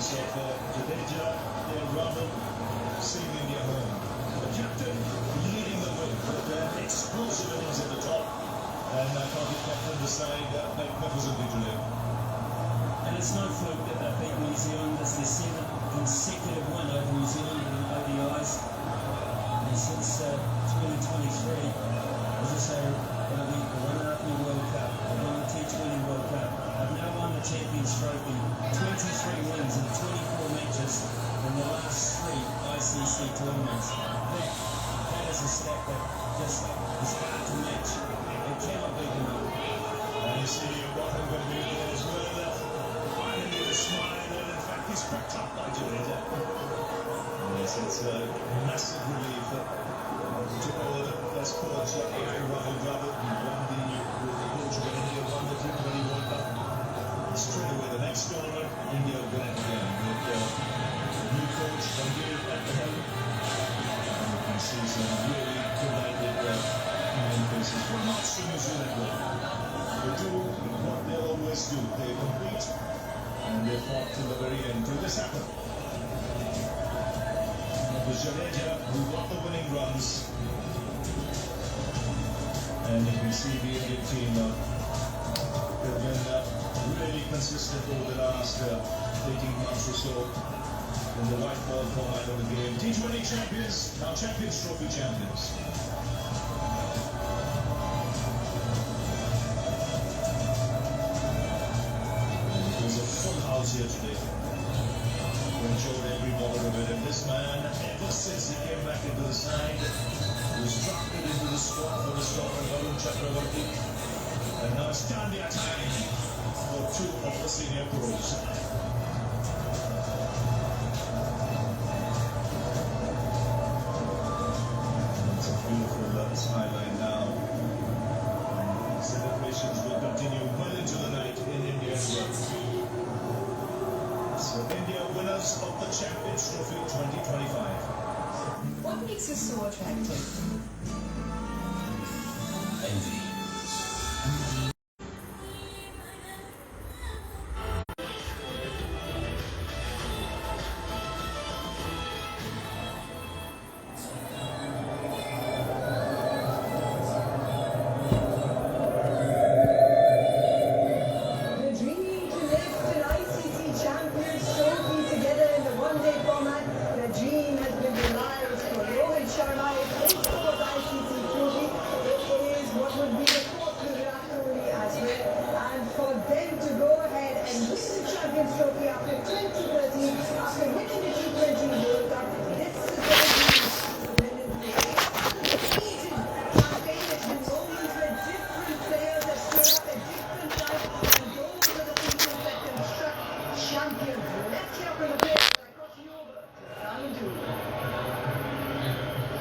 presence of Jadeja, they'll rather sing India home. The captain leading the way with explosive innings at the top, and Karthik captain the side magnificently today. And it's no fluke that they beat New Zealand. It's their seventh consecutive win over New Zealand in ODIs. And since 2023, as I say, they'll be the runner-up in the World Cup. They've won the T20 World Cup. They've now won the Champions Trophy. 23 wins in 24 matches in the last 3 ICC tournaments. That is a stat that just is hard to match. It cannot be denied. And you see Rohan going to be there as well. Finally the smile, and in fact he's picked up by Jadeja. Yes, it's a massive relief that took over the first coach AI Rahul Dravid and won the Portugal India won the T20 World Cup. And straight away the next tournament, India will win it again with new coach Gambhir at the helm. And you can see some really delighted Indian faces from not New Zealand. They do what they always do. They compete and they fought till the very end till this happened. It was Jadeja who got the winning runs. And you can see the Indian team have been really consistent over the last 18 months or so in the white ball format of the game. T20 champions, now Champions Trophy champions. Here today. We enjoyed every moment of it, and this man, ever since he came back into the side, was drafted into the squad for the Scotland Varun Chakravarti, and now it's Tanya time for 2 of the senior pros. It's a beautiful skyline now. Celebrations will continue well into the night in India as well. So India winners of the Champions Trophy 2025. What makes us so attractive? Envy. Trophy after 2013, after winning the T20 World Cup. This is going to be a heated campaign. It's been moments where different players have stood up at different times, and those are the people that construct champions. Let's hear from the players. I cross you over to round 2.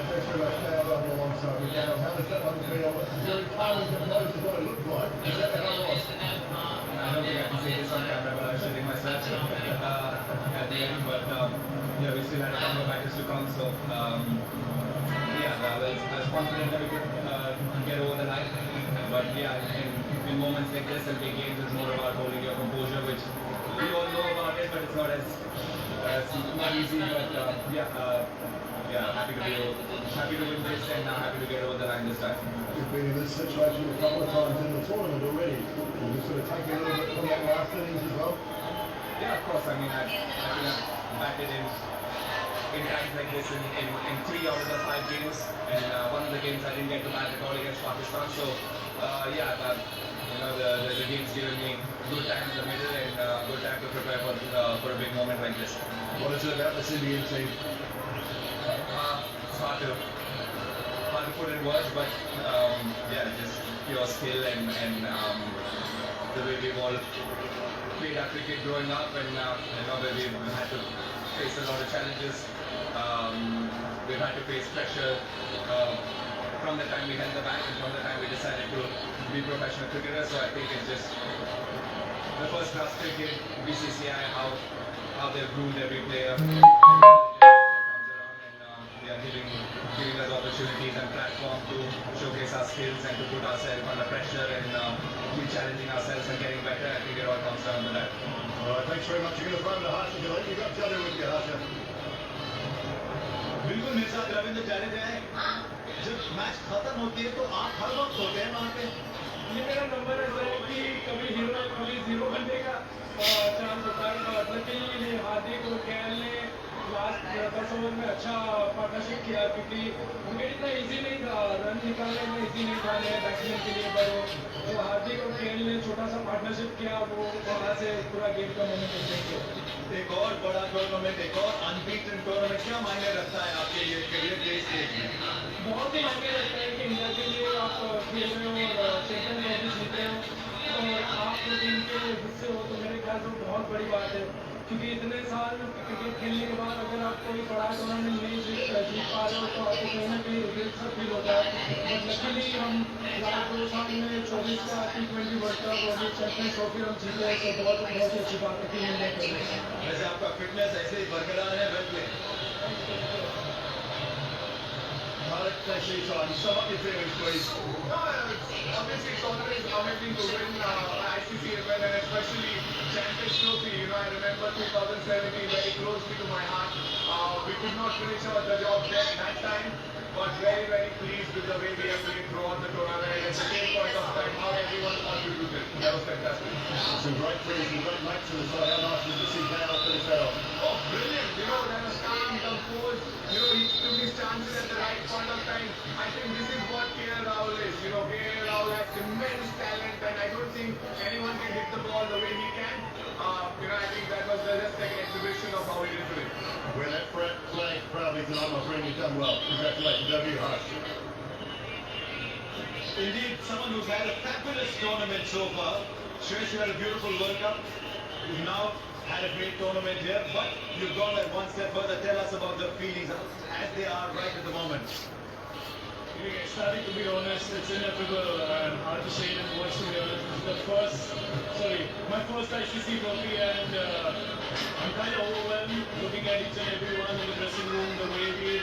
Thanks very much, Dale. I'm alongside with Dale. How does that one feel? Very close and close to what it looked like. Is that how it was? I don't think I can say this on camera, but I was shooting myself at the end. But yeah, we still had a couple of matches to come, so yeah, I was confident that we could get over the line. But yeah, in moments like this and big games, it's more about holding your composure, which we all know about it, but it's not as not easy. But yeah, happy to win this and happy to get over the line this time. You've been in this situation a couple of times in the tournament already. You sort of take a little bit from that last innings as well. Yeah, of course. I mean, I've batted in times like this in 3 out of the 5 games, and one of the games I didn't get to bat at all against Pakistan. So yeah, the game's given me good time in the middle and good time to prepare for a big moment like this. What is it about this Indian team? It's hard to put in words, but yeah, just pure skill and the way we've all played our cricket growing up, and where we've had to face a lot of challenges. We've had to face pressure from the time we held the bat and from the time we decided to be professional cricketers. So I think it's just the first class cricket, BCCI, how they've groomed every player. Giving us opportunities and platform to showcase our skills and to put ourselves under pressure and keep challenging ourselves and getting better. I think it all comes down to that. All right, thanks very much. You're going to throw him to Harsha. You've got Jadu with you, Harsha. बिल्कुल मेरे साथ रविंद्र जाडेजा है जब match खत्म होती है तो आप हर वक्त होते हैं वहाँ पे ये मेरा नंबर ऐसा है कि कभी हीरो कभी जीरो बनने का चांस होता है। मतलब कि हार्दिक और केएल ने लास्ट 10 ओवर में अच्छा पार्टनरशिप किया क्योंकि उनके इतना इजी नहीं था, रन निकालने में इजी नहीं था बैट्समैन के लिए, पर तो हार्दिक और केएल ने छोटा सा पार्टनरशिप किया, वो वहाँ से पूरा गेम का मोमेंट देंगे। एक और बड़ा टूर्नामेंट, एक और अनबीटन टूर्नामेंट क्या मायने रखता है आपके लिए करियर के स्टेज में? बहुत ही मायने रखता है कि इंडिया के लिए आप खेल रहे हो और चैंपियन ट्रॉफी जीत रहे हो और आप टीम के हिस्से हो, तो मेरे ख्याल से बहुत बड़ी बात है क्योंकि इतने साल क्रिकेट खेलने के बाद अगर आप कोई बड़ा टूर्नामेंट नहीं जीत पा रहे हो तो आपको कहीं ना कहीं रिग्रेट सा फील होता है। बट लकीली हम लास्ट 2 साल में 24 का T20 वर्ल्ड कप और चैंपियन ट्रॉफी हम जीते हैं, तो बहुत ही अच्छी बात है कि इंडिया के लिए। वैसे आपका फिटनेस ऐसे ही बरकरार है well play. Alright, thanks for your time. Sum up your feelings, please. No, obviously tournament is amazing to win ICC event and especially Champions Trophy. You know, I remember 2017 very closely to my heart. We could not finish the job there that time, but very, very pleased with the way we have played throughout the tournament and at the same point of time how everyone contributed. That was fantastic. Some great friends and great mates in the side. How nice was it to see Dale finish that off? Oh, brilliant. You know, there was calm, composed. You know, he took his chances at the right point of time. I think this is what KL Rahul is. You know, KL Rahul has immense talent and I don't think anyone can hit the ball the way he can. You know, I think that was just like an exhibition of how he did today. Wear that flag proudly tonight, my friend. You've done well. Congratulations. Over to you, Harsh. Indeed, someone who's had a fabulous tournament so far. Suresh, you had a beautiful World Cup. You've now had a great tournament here, but you've gone like one step further. Tell us about the feelings as they are right at the moment. Starting to be honest, it's inevitable and hard to say it in words to be honest. This is my first ICC trophy and I'm kind of overwhelmed looking at each and everyone in the dressing room, the way we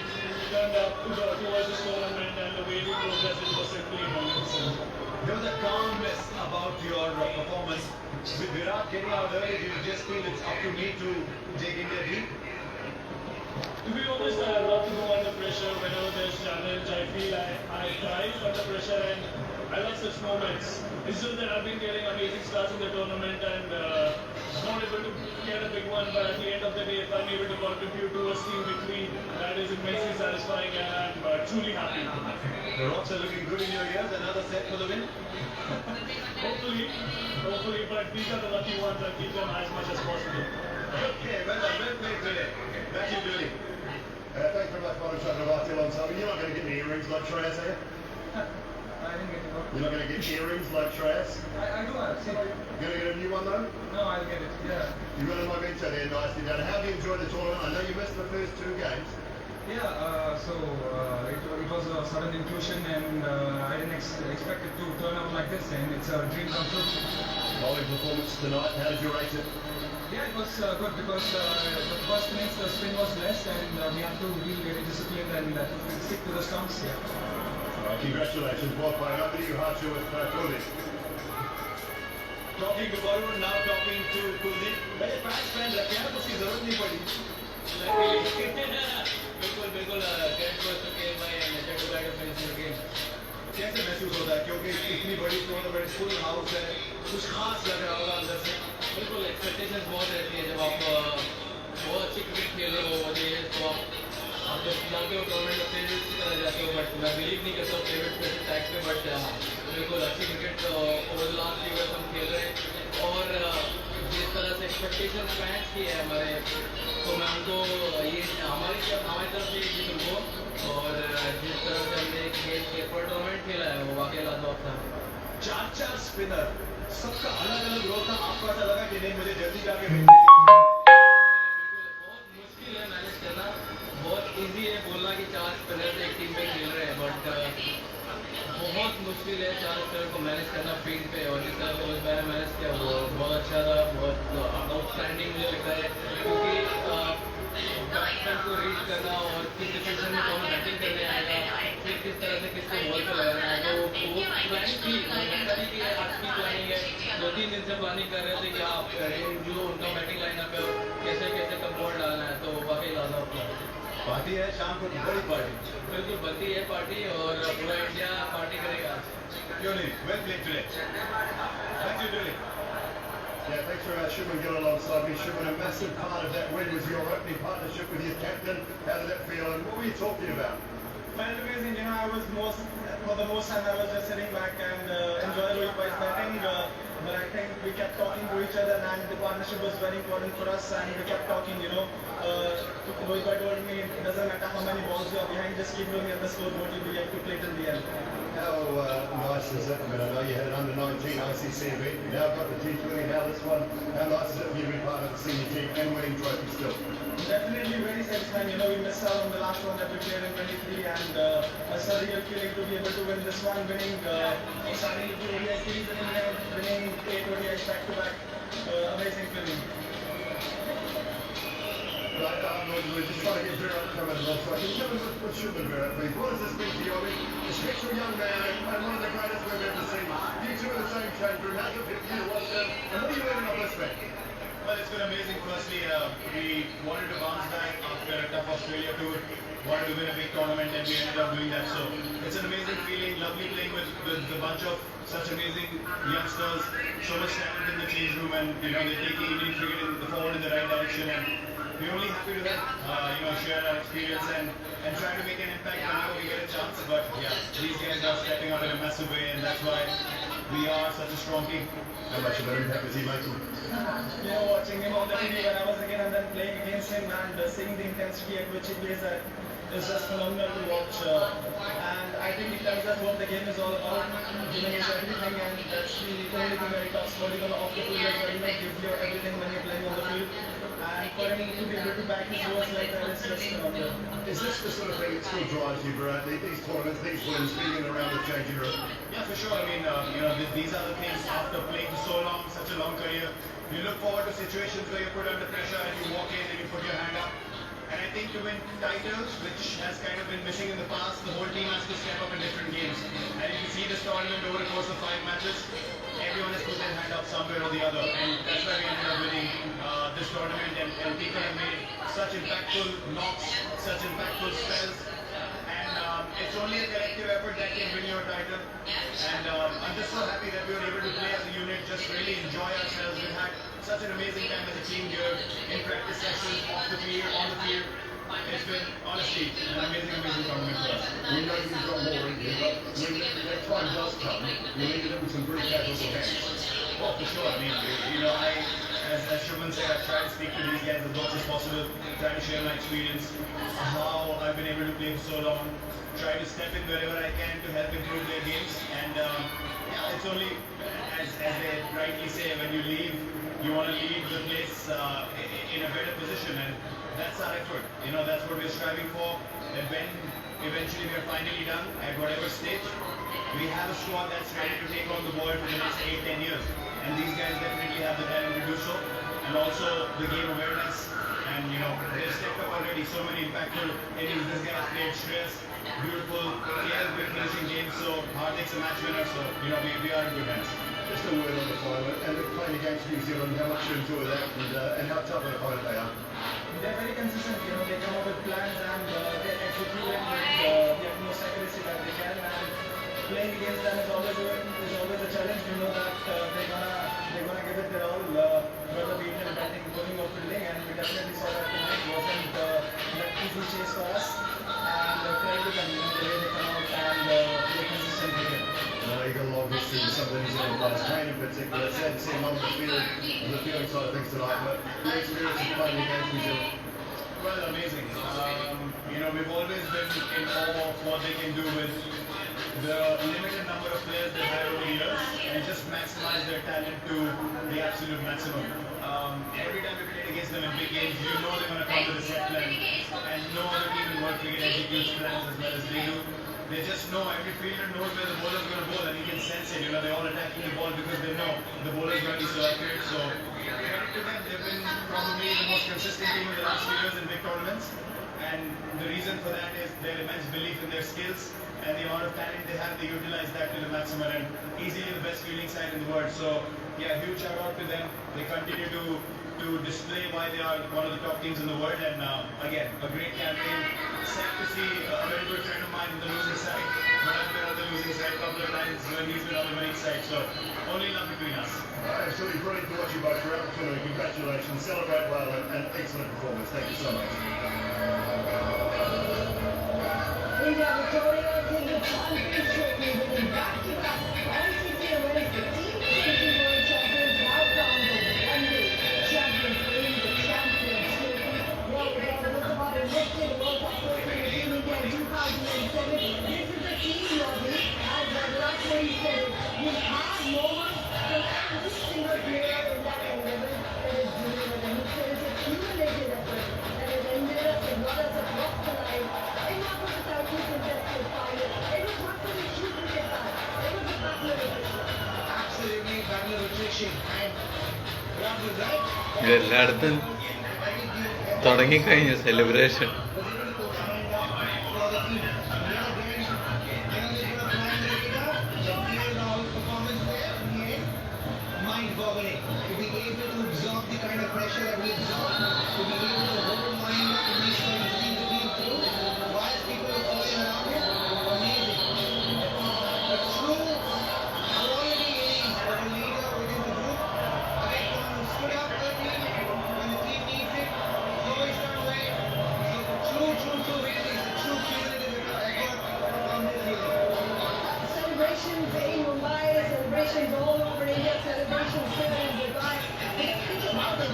turned up towards this tournament and the way we progressed, it was simply magnificent. There was a calmness about your performance. With Virat getting out early, do you just feel it's up to me to take India deep? To be honest, I love to go under pressure whenever there's challenge. I feel I thrive under pressure and I love such moments. It's just that I've been getting amazing starts in the tournament and not able to get a big one, but at the end of the day, if I'm able to contribute to a team victory, that is immensely satisfying and I'm truly happy. The rocks are looking good in your ears. Another set for the win. Hopefully, but these are the lucky ones. I'll keep them as much as possible. Okay, well played today. Back to you, Billy. Thanks very much, Manu Chakravarti, alongside me. You're not going to get any earrings like Shreyas, are you? I didn't get it. You're not going to get earrings like Shreyas? I do have. See, You're going to get a new one, though? no, I'll get it. Yeah. You got a memento there, nicely done. How have you enjoyed the tournament? I know you missed the first 2 games. Yeah, it was a sudden inclusion and I didn't expect it to turn out like this and it's a dream come true. Bowling performance tonight, how did you rate it? Yeah, it was good because the first innings the spin was less and we have to be very disciplined and stick to the stumps. Yeah. All right, congratulations, well played. Over to you, Harsha, with Kuldeep. Talking to Varun, now talking to Kuldeep. मेरे fans fan रखे हैं ना, उसकी जरूरत नहीं पड़ी. बिल्कुल carat first के भाई nature to guide finishing game कैसे महसूस होता है क्योंकि इतनी बड़ी टूर्नामेंट फुल हाउस है, कुछ खास लग रहा होगा अंदर से. बिल्कुल एक्सपेक्टेशंस बहुत रहती है जब आप बहुत अच्छी क्रिकेट खेल रहे हो तो आप जब जानते हो टूर्नामेंट में फेवरेट की तरह जाते हो, बट मैं बिलीव नहीं करता फेवरेट पे टैग पे, बट बिल्कुल अच्छी cricket over the last few years हम खेल रहे हैं और जिस तरह से एक्सपेक्टेशन फैंस की है हमारे, तो मैं उनको ये हमारी तरफ से ये चीज़ उनको और जिस तरह से हमने एक टूर्नामेंट खेला है वो वाकई लाजवाब था. 4 स्पिनर, सबका अलग-अलग रोल था. आपको ऐसा लगा कि नहीं मुझे जल्दी जाके बहुत मुश्किल है मैनेज करना, बहुत इजी है बोलना कि 4 स्पिनर एक टीम में खेल रहे हैं, बट बहुत मुश्किल है 4 स्पिनर को मैनेज करना फील्ड पे. और जिस तरह से मैंने मैनेज किया वो बहुत अच्छा था, बहुत आउटस्टैंडिंग मुझे लगता है क्योंकि बैट्समैन को रीड करना और किस सिचुएशन में कौन बैटिंग करने आएगा, फिर किस तरह से किसको बॉल पे लगाना है, तो वो प्लानिंग थी. आज की प्लानिंग है 2-3 2-3 दिन से प्लानिंग कर रहे थे कि आप जो उनका बैटिंग लाइनअप है कैसे कैसे कब बॉल डालना है, तो वाकई लाजवाब था। पार्टी है शाम को, बड़ी पार्टी। बिल्कुल बनती है पार्टी और पूरा इंडिया पार्टी करेगा। क्यों नहीं? Well played today. Thank you, Dilly. Yeah, thanks for Shubman getting alongside me. Shubman, a massive part of that win was your opening partnership with your captain. How did that feel and what were you talking about? Felt amazing. You know, for the most time I was just sitting back and enjoying Rohit Bhai's batting. But I think we kept talking to each other and the partnership was very important for us and we kept talking, you know. Rohit Bhai told me it doesn't matter how many balls you are behind, just keep looking at the scoreboard, you'll be able to play till the end. How nice is that? I mean, I know you had an under-19 ICC event, you now got the T20, now this one. How nice is it for you to be part of the senior team and winning trophy still? Definitely very satisfying. You know, we missed out on the last one that we played in 23 and it's a real feeling to be able to win this one, winning starting with the ODI series in England, winning 8 ODIs back-to-back. Amazing feeling. Right, we're just trying to get Virat to come in and also. Can you tell us what Shubman Virat, please? What does this mean to you? I mean, a special young man and one of the greatest we've ever seen. You two are the same change room. How's it feel for you to watch them? And what are you learning off this match? Well, it's been amazing. Firstly, we wanted to bounce back after a tough Australia tour. Wanted to win a big tournament and we ended up doing that. So it's an amazing feeling. Lovely playing with a bunch of such amazing youngsters. So much talent in the change room and you know they're taking Indian cricket forward in the right direction. And we're only happy to help, share our experience and try to make an impact whenever we get a chance. But yeah, these guys are stepping up in a massive way, and that's why we are such a strong team. How much of an impact is he making? You know, watching him on the TV when I was again and then playing against him and seeing the intensity at which he plays at is just phenomenal to watch. And I think he tells us what the game is all about. Giving us everything, and that's the only thing that he talks about. Even off the field, where he gives you everything when you're playing on the field. And for him to be able to back his words like that is just phenomenal. Is this the sort of thing that still drives you, Virat? These tournaments, these wins, being around the changing room? Yeah, for sure. I mean, these are the things after playing for so long, such a long career. You look forward to situations where you're put under pressure and you walk in and you put your hand up. And I think to win titles, which has kind of been missing in the past, the whole team has to step up in different games. And you can see this tournament over the course of 5 matches, everyone has put their hand up somewhere or the other. And that's why we ended up winning this tournament. And people have made such impactful knocks, such impactful spells. And it's only a collective effort that can win your title. And I'm just so happy that we were able to play as a unit, just really enjoy ourselves. We've had such an amazing time as a team here in practice sessions, off the field, on the field. It's been, honestly, an amazing tournament for us. We know you've got more in you, but when that time does come, you need to do some pretty capable hands. Oh, for sure. I mean, as Shubman said, I try to speak to these guys as much as possible, try to share my experience, how I've been able to play for so long, try to step in wherever I can to help improve their games. And yeah, it's only, as they rightly say, when you leave, you want to leave the place in a better position, and that's our effort. You know, that's what we're striving for. That when eventually we're finally done at whatever stage, we have a squad that's ready to take on the world for the next 8-10 years. And these guys definitely have the talent to do so, and also the game awareness. And you know, they've stepped up already. So many impactful innings. This guy played stress, beautiful. He has been finishing games. So Hardik's a match winner. So you know, we are in good hands. Just a word on the final, and playing against New Zealand, how much you enjoy that, and how tough an opponent they are. They're very consistent, you know, they come up with plans and they execute it with the utmost accuracy that they can, and playing against them is always a challenge. We know that they're gonna give it their all, whether be it in batting, bowling or fielding, and we definitely saw that tonight. Wasn't that easy chase for us, and credit to them, you know, the way they come out and they're consistent with it. You've got a long history with some of the New Zealand players, Kane in particular. It's sad to see him on the field, the fielding side of things tonight, but your experience of playing against New Zealand? Well, amazing. You know, we've always been in awe of what they can do with the limited number of players they've had over the years and just maximize their talent to the absolute maximum. Every time we play against them in big games, you know they're going to come with a set plan, and no other team in world cricket executes plans as well as they do. They just know, every fielder knows where the bowler is going to bowl, and you can sense it. You know, they're all attacking the ball because they know the bowler is going to be so accurate. So, credit to them, they've been probably the most consistent team in the last few years in big tournaments. And the reason for that is their immense belief in their skills and the amount of talent they have. They utilize that to the maximum, and easily the best fielding side in the world. So, yeah, huge shout out to them. They continue to display why they are one of the top teams in the world. And again, a great campaign. Sad to see a very good friend of mine on the losing side. But I've been on the losing side a couple of times when he's been on the winning side. So only love between us. Absolutely brilliant to watch you both throughout the tournament. Congratulations. Celebrate well and excellent performance. Thank you so much. India victorious in the Champions Trophy, winning back-to-back ICC events. The Team 20 World Champions now crowned the one-day champions in the Champions Trophy. Now we have Mustafa lifted World Cup trophy with Team India in 2007. This is the team lobby, as Virat Kohli said it. You have moments from every single player in that 11 that is delivered, and he said it's a cumulative effort that has ended up with not as a block to life. It was not a tightly contested final. It was not for the huge cricket side. It was a battle of attrition. Absolutely battle of attrition. And what was right? എല്ലായിടത്തും തുടങ്ങിക്കഴിഞ്ഞു celebration. Mind-boggling. To be able to absorb the kind of pressure that we absorb, to be able to hold mind to make sure you see the team through, whilst people are falling around it, amazing. A true quality innings of a leader within the group. A icon who stood up for the team when the team needs it, always done well. So true innings, a true cumulative effort from this leader. Celebrations in Mumbai, celebrations all over India, celebrations here in Dubai. Think about it.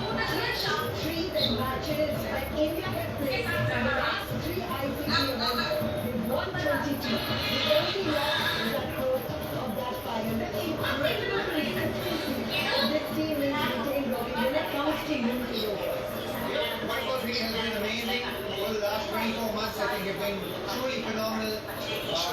Three matches that India has played in the last 3 ICC events. They've won 22. The only loss is at first of that final. The incredible consistency of this team in retained Robbie when it comes to you to your White Ball cricket has been amazing over the last 24 months. I think have been truly phenomenal.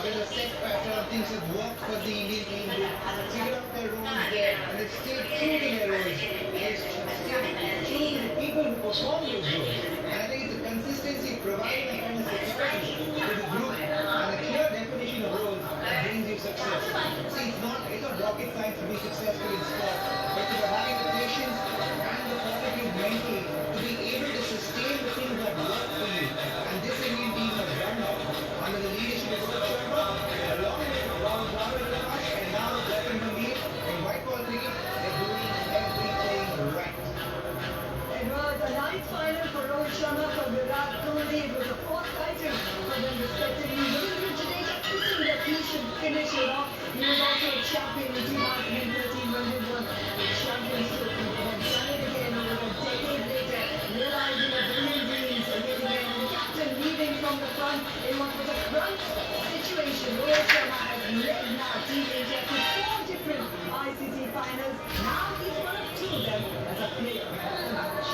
There's a set pattern, things have worked for the Indian team. They've figured out their roles there, and it's still true to their roles. It's still true to the people who perform those roles. And I think it's the consistency providing a kind of security to the group and a clear definition of roles that brings you success. See, it's not rocket science to be successful in sport, but it's about having the patience and the fortitude mentally to be able to sustain the things that work for you. And this Indian team has done that under the leadership of Rohit Sharma, along with Rahul Dravid and now Gautam Gambhir in white ball cricket. They're doing everything right. It was a nice final for Rohit Sharma, for Virat Kohli. It was a fourth title for them respectively. Ravindra Jadeja thinking that he should finish it off. He was also a champion in 2013 when they won the Champions Trophy. They have done it again over a decade later, realizing a brilliant dreams and yet again the captain leading from the front in what was a crunch situation. Rohit Sharma has led now Team India to 4 different ICC finals. Now he's one of 2 of them as a player of the match.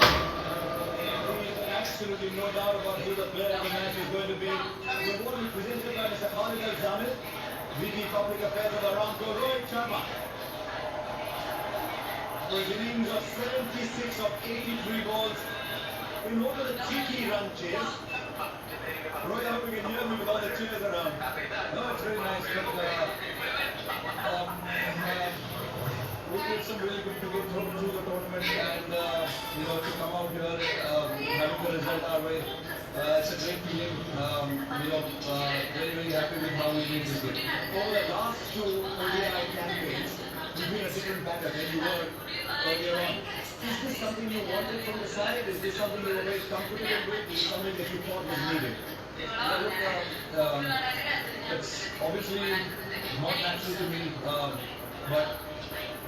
Absolutely no doubt about who the player of the match is going to be. The award is presented by Mr. Khalid Al-Zamir, VP Public Affairs of Aramco. Rohit Sharma, for his innings of 76 of 83 balls in what was a cheeky run chase. Rohit, I hope you can hear me with all the cheers around. No, it's very nice. We did some really good cricket through the tournament, and to come out here having the result our way, it's a great feeling. Very, very happy with how we did this game. Over the last 2 ODI campaigns, you've been a different batter than you were earlier on. Is this something you wanted from the side? Is this something you were very comfortable with? Is this something that you thought was needed? It's obviously not natural to me, but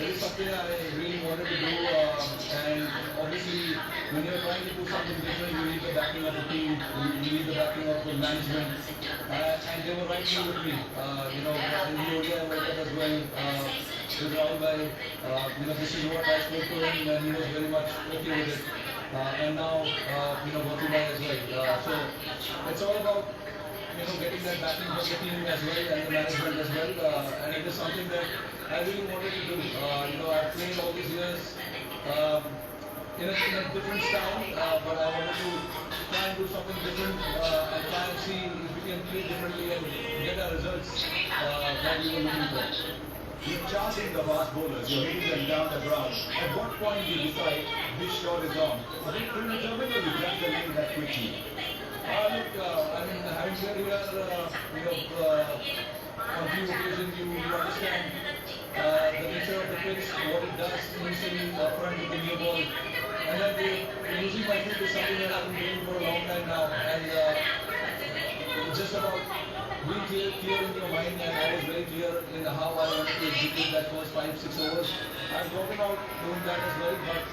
it is something I really wanted to do, and obviously when you're trying to do something different, you need the backing of the team, you need the backing of the management, and they were right here with me. In the ODI World Cup as well, with Rahul Bhai, this is what I spoke to him, and he was very much okay with it. And now, Gautam Bhai as well. So it's all about getting that backing from the team as well and the management as well. And it is something that I really wanted to do. I've played all these years in a different style, but I wanted to try and do something different and try and see if we can play differently and get our results that we were looking for. You're charging the fast bowlers, you're hitting them down the ground. At what point do you decide this shot is on? I think predetermined or you grab the lane that quickly? Look, I mean, having said here, on few occasions you understand the nature of the pitch, what it does initially front with the new ball. And then losing my feet is something that I've been doing for a long time now. And it's just about being clear in your mind, and I was very clear in how I wanted to execute that first 5-6 overs. I've broken out doing that as well, but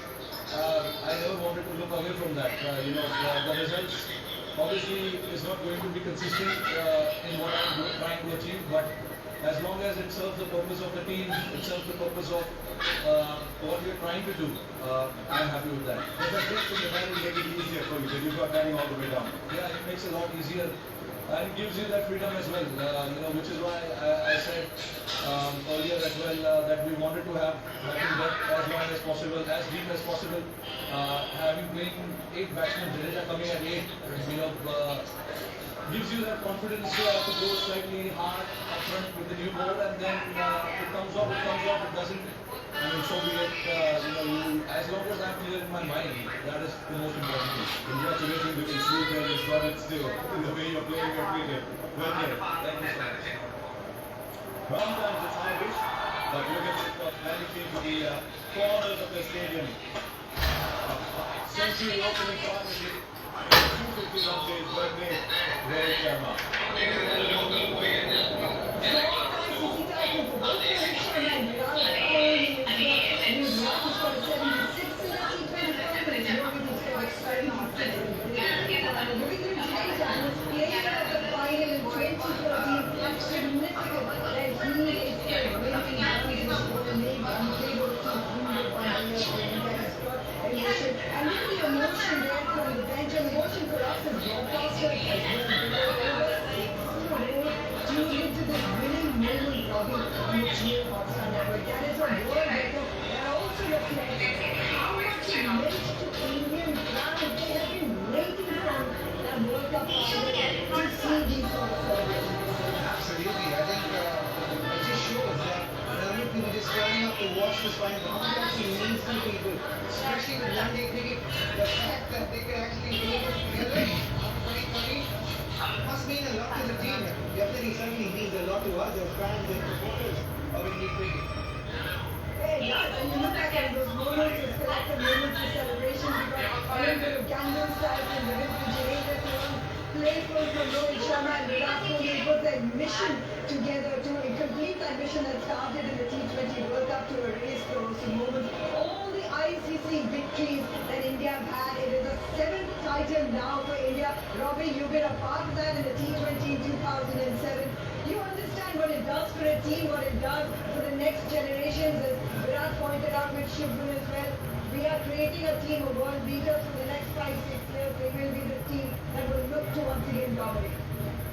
I never wanted to look away from that. The results obviously is not going to be consistent in what I'm trying to achieve, but as long as it serves the purpose of the team, it serves the purpose of what we're trying to do, I'm happy with that. Does that break from the batting make it easier for you? Because you've got batting all the way down. Yeah, it makes it a lot easier. And it gives you that freedom as well, which is why I said earlier as well that we wanted to have batting depth as long as possible, as deep as possible. Having playing 8 batsmen, Jadeja coming at 8, gives you that confidence to go slightly hard up front with the new ball, and then it comes off, it doesn't. I mean, so be it. As long as I'm clear in my mind, that is the most important thing. Congratulations, you can see that you've got it still in the way you're playing your cricket. Well done. Thank you so much. Sometimes it's Irish, but wickets have got managing to the corners of the stadium. Century opening partnership. 250 on his birthday, Rohit Sharma. Absolutely, I think it just shows that people just turning up to watch this final, how much it actually means to people, especially with one-day cricket. The fact that they can actually do it together after 2030 must mean a lot to the team. Definitely, certainly means a lot to us as fans and supporters of Indian cricket. Hey, yes, and you look back at those moments, those collective moments of celebration. We got a little bit of candle stars and the Rintu Jadeja team, playful from Rohit Sharma and Virat Kohli put their mission together to complete that mission that started in the T20 World Cup to erase those moments. All the ICC victories that India have had, it is the 7th title now for India. Robbie, you've been a part of that in the T20 in 2007. You understand what it does for a team, what it does for the next generations, as Virat pointed out with Shubman as well. We are creating a team of world beaters for the next 5-6 years. They will be the team that will look to once again dominate.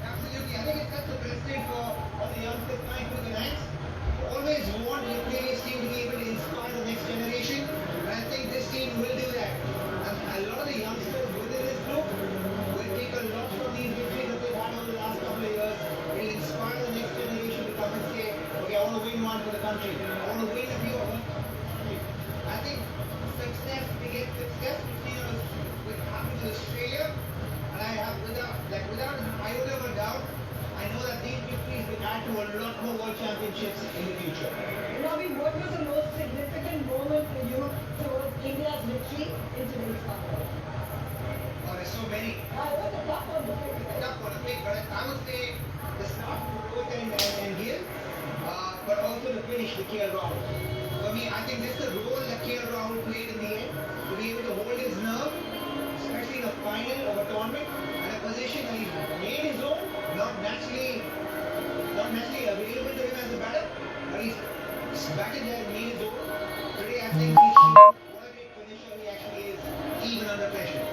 Absolutely, I think it sets the precedent for all the youngsters coming through the ranks. Always want your previous team to be able to inspire the next generation, and I think this team will do that. And a lot of the youngsters within this group will take a lot from these victories that they've had over the last couple of years. Will inspire the next generation to come and say, okay, I want to win one for the country. I want to win a few of them. I think success begets success. We've seen what happened to Australia, and I have without an iota of a doubt, I know that these victories will add to a lot more world championships in the future. Robbie, what was the most significant moment for you towards India's victory in today's Cup? Oh, there's so many. What's the tough one? Tough one to pick, but I would say the start for Rohit and Gill, but also the finish with KL Rahul. For me, I think this is the role that KL Rahul played in the end, to be able to hold his nerve, especially in a final of a tournament, and a position that he's made his own, not naturally available to him as a batter, but he's batted there and made his own. Today, I think he's shown what a great finisher he actually is, even under pressure.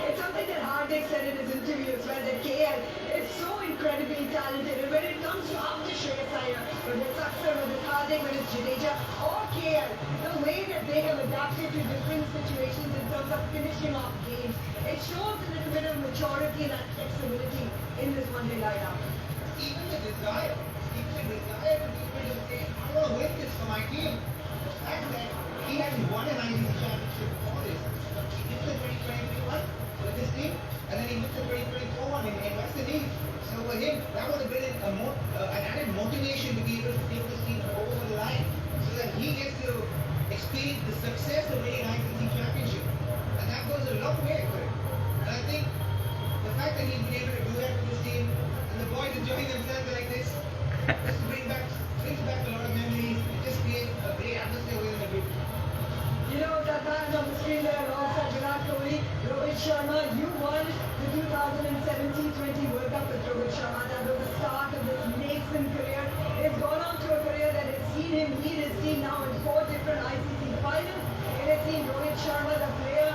It's something that Hardik said in his interview as well, that KL is so incredibly talented. And when it comes to after Shreyas Iyer, whether it's Akshar, whether it's Hardik, whether it's Jadeja or KL, the way that they have adapted to different situations in terms of finishing off games, it shows a little bit of maturity and flexibility in this one-day lineup. Even the desire to be able to say, I want to win this for my team. The fact that he hasn't won an ICC championship before this. He missed the 2023 one with his team, and then he missed the 2024 one in West Indies. So for him, that would have been an added motivation to be able to take this team over the line, so that he gets to experience the success of winning an ICC championship. And that goes a long way for him. And I think the fact that he's been able to do that with his team, and the boys enjoying themselves like this, just brings back a lot of memories. It just creates a great atmosphere within the group. You know, that man on the screen there alongside Virat Kohli, Rohit Sharma, you won the 2017-20 World Cup with Rohit Sharma. That was the start of his nascent career. It's gone on to a career that has seen him lead his team now in 4 different ICC finals. It has seen Rohit Sharma, the player,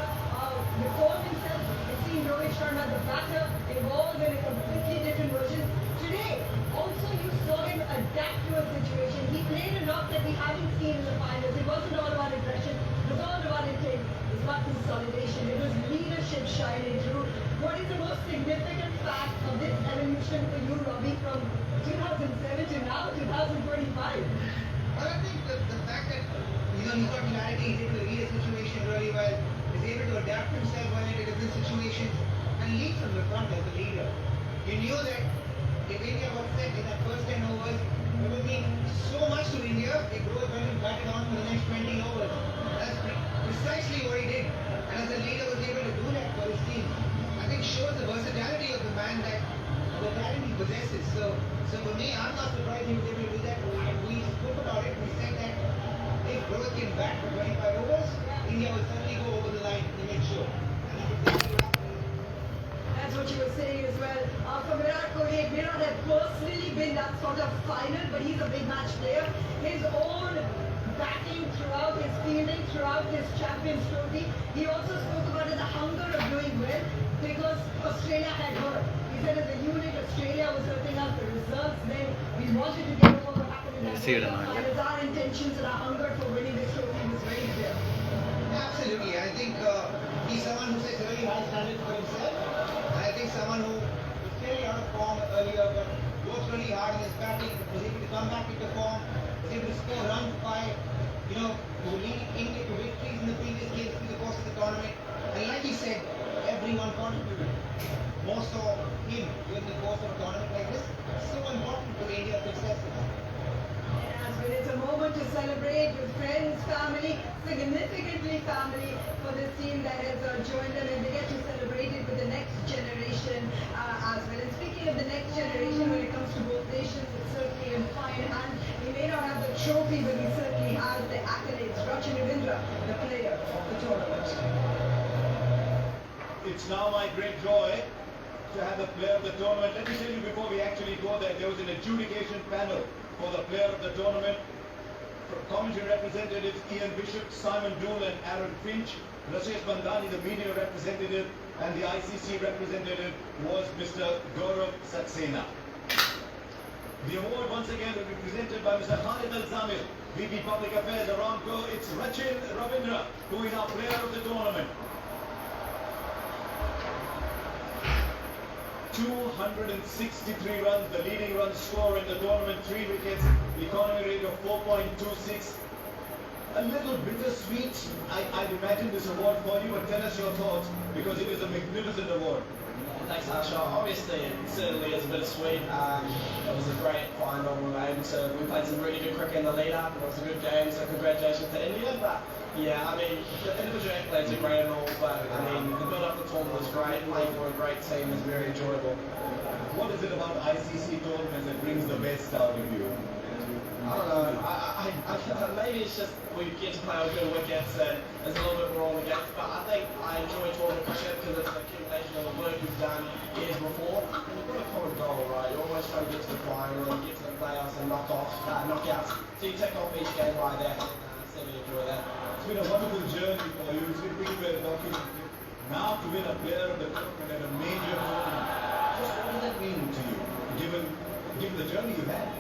reform himself. It's seen Rohit Sharma, the batter, evolve in a completely different version. Today, also you saw him adapt to a situation. He played a lot that we haven't seen in the finals. It wasn't all about aggression. It was all about intent. It was about consolidation. It was leadership shining through. What is the most significant fact of this evolution for you, Robbie, from 2007 to now, 2025? Well, I think the fact that he's got clarity, he's able to read a situation really well, is able to adapt himself well into different situations, and lead from the front as a leader. You knew that if India was set in that first 10 overs, it would mean so much to India if Rohit went and batted on for the next 20 overs. That's precisely what he did. And as a leader was able to do that for his team, I think shows the versatility of the man, that the talent he possesses. So for me, I'm not surprised he was able to do that. We spoke about it. We said that if Rohit came back for 25 overs, India will certainly go over the line to make sure. And that's exactly what happened. That's what you were saying as well. For Virat Kohli, it may not have personally been that sort of final, but he's a big match player. His own batting throughout his fielding, throughout his Champions Trophy. He also spoke about the hunger of doing well because Australia had hurt. He said as a unit, Australia was hurting us, the reserves men. We wanted to get over what happened in that finals. Our intentions and our hunger for winning this trophy was very clear. Absolutely. I think he's someone who sets really high standards for himself. And I think someone who was clearly out of form earlier, but worked really hard in his batting, was able to come back into form, was able to score runs by, who leading India to victories in the previous games through the course of the tournament. And like he said, everyone contributed. More so him during the course of a tournament like this. So important to India's successes. It's a moment to celebrate with friends, family, significantly family for this team that has joined them, and they get to celebrate it with the next generation as well. And speaking of the next generation, when it comes to both nations, it's certainly in fine hands. We may not have the trophy, but we certainly have the accolades. Rachin Ravindra, the player of the tournament. It's now my great joy to have the player of the tournament. Let me tell you, before we actually go there was an adjudication panel for the player of the tournament. Commentary representatives Ian Bishop, Simon Dool and Aaron Finch. Rashesh Bandani, the media representative, and the ICC representative was Mr. Gaurav Saxena. The award once again will be presented by Mr. Khalid Al-Zamir, VP Public Affairs, Aramco. It's Rachin Ravindra, who is our player of the tournament. 263 runs, the leading run scorer in the tournament, 3 wickets, economy rate of 4.26. A little bittersweet, I'd imagine, this award for you, but tell us your thoughts, because it is a magnificent award. Thanks, Asha. Obviously, it certainly is a bittersweet. It was a great final. We played some really good cricket in the lead-up. It was a good game, so congratulations to India. But yeah, I mean, the individual accolades are great and all, but I mean, the build-up of the tournament was great. Playing for a great team was very enjoyable. What is it about ICC tournaments that brings the best out of you? I don't know. Maybe it's just we get to play with good wickets and there's a little bit more on the gates. But I think I enjoy tournament cricket because it's a accumulation of the work you've done years before. And you've got a common goal, right? You're always trying to get to the final and get to the playoffs and knockouts. So you tick off each game like that. And I certainly enjoy that. It's been a wonderful journey for you. It's been pretty well documented. Now to win a player of the tournament at a major tournament, just what does that mean to you, given the journey you've had?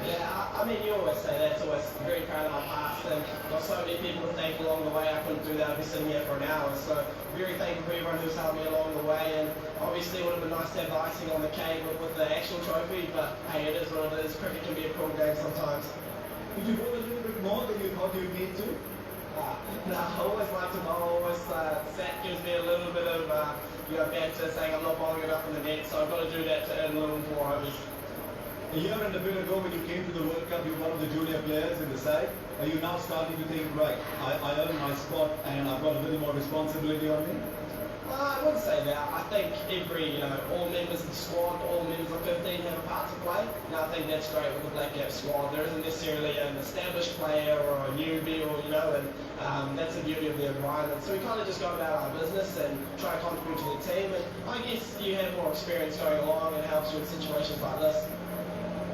Yeah, I mean, you always say that. It's always very proud of my past, and got so many people to thank along the way. I couldn't do that. I'd be sitting here for an hour. So very thankful for everyone who's helped me along the way. And obviously, it would have been nice to have the icing on the cake with the actual trophy. But hey, it is what it is. Cricket can be a cruel game sometimes. Did you bowl a little bit more than you thought you'd need to? No, I always like to bowl. Always Sat gives me a little bit of banter saying I'm not bowling enough in the net, so I've got to do that to earn a little more overs. A year and a bit ago when you came to the World Cup, you were one of the junior players in the side. Are you now starting to think, right, I earned my spot and I've got a little more responsibility on me? I wouldn't say that. I think all members of the squad, all members of 15 have a part to play. And I think that's great with the Black Cap squad. There isn't necessarily an established player or a newbie and that's the beauty of the environment. So we kind of just go about our business and try to contribute to the team. And I guess you have more experience going along and it helps you in situations like this.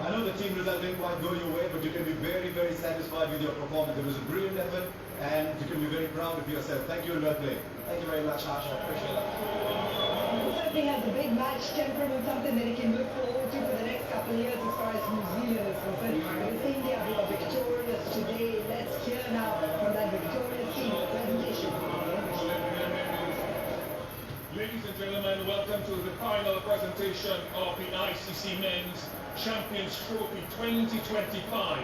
I know the team result didn't quite go your way, but you can be very, very satisfied with your performance. It was a brilliant effort, and you can be very proud of yourself. Thank you and well played. Thank you very much, Harsh. I appreciate it. He certainly has a big match temperament, something that he can look forward to for the next couple of years as far as New Zealand is concerned. With India who are victorious today, let's hear now from that victorious team the presentation. Ladies and gentlemen, welcome to the final presentation of the ICC Men's Champions Trophy 2025.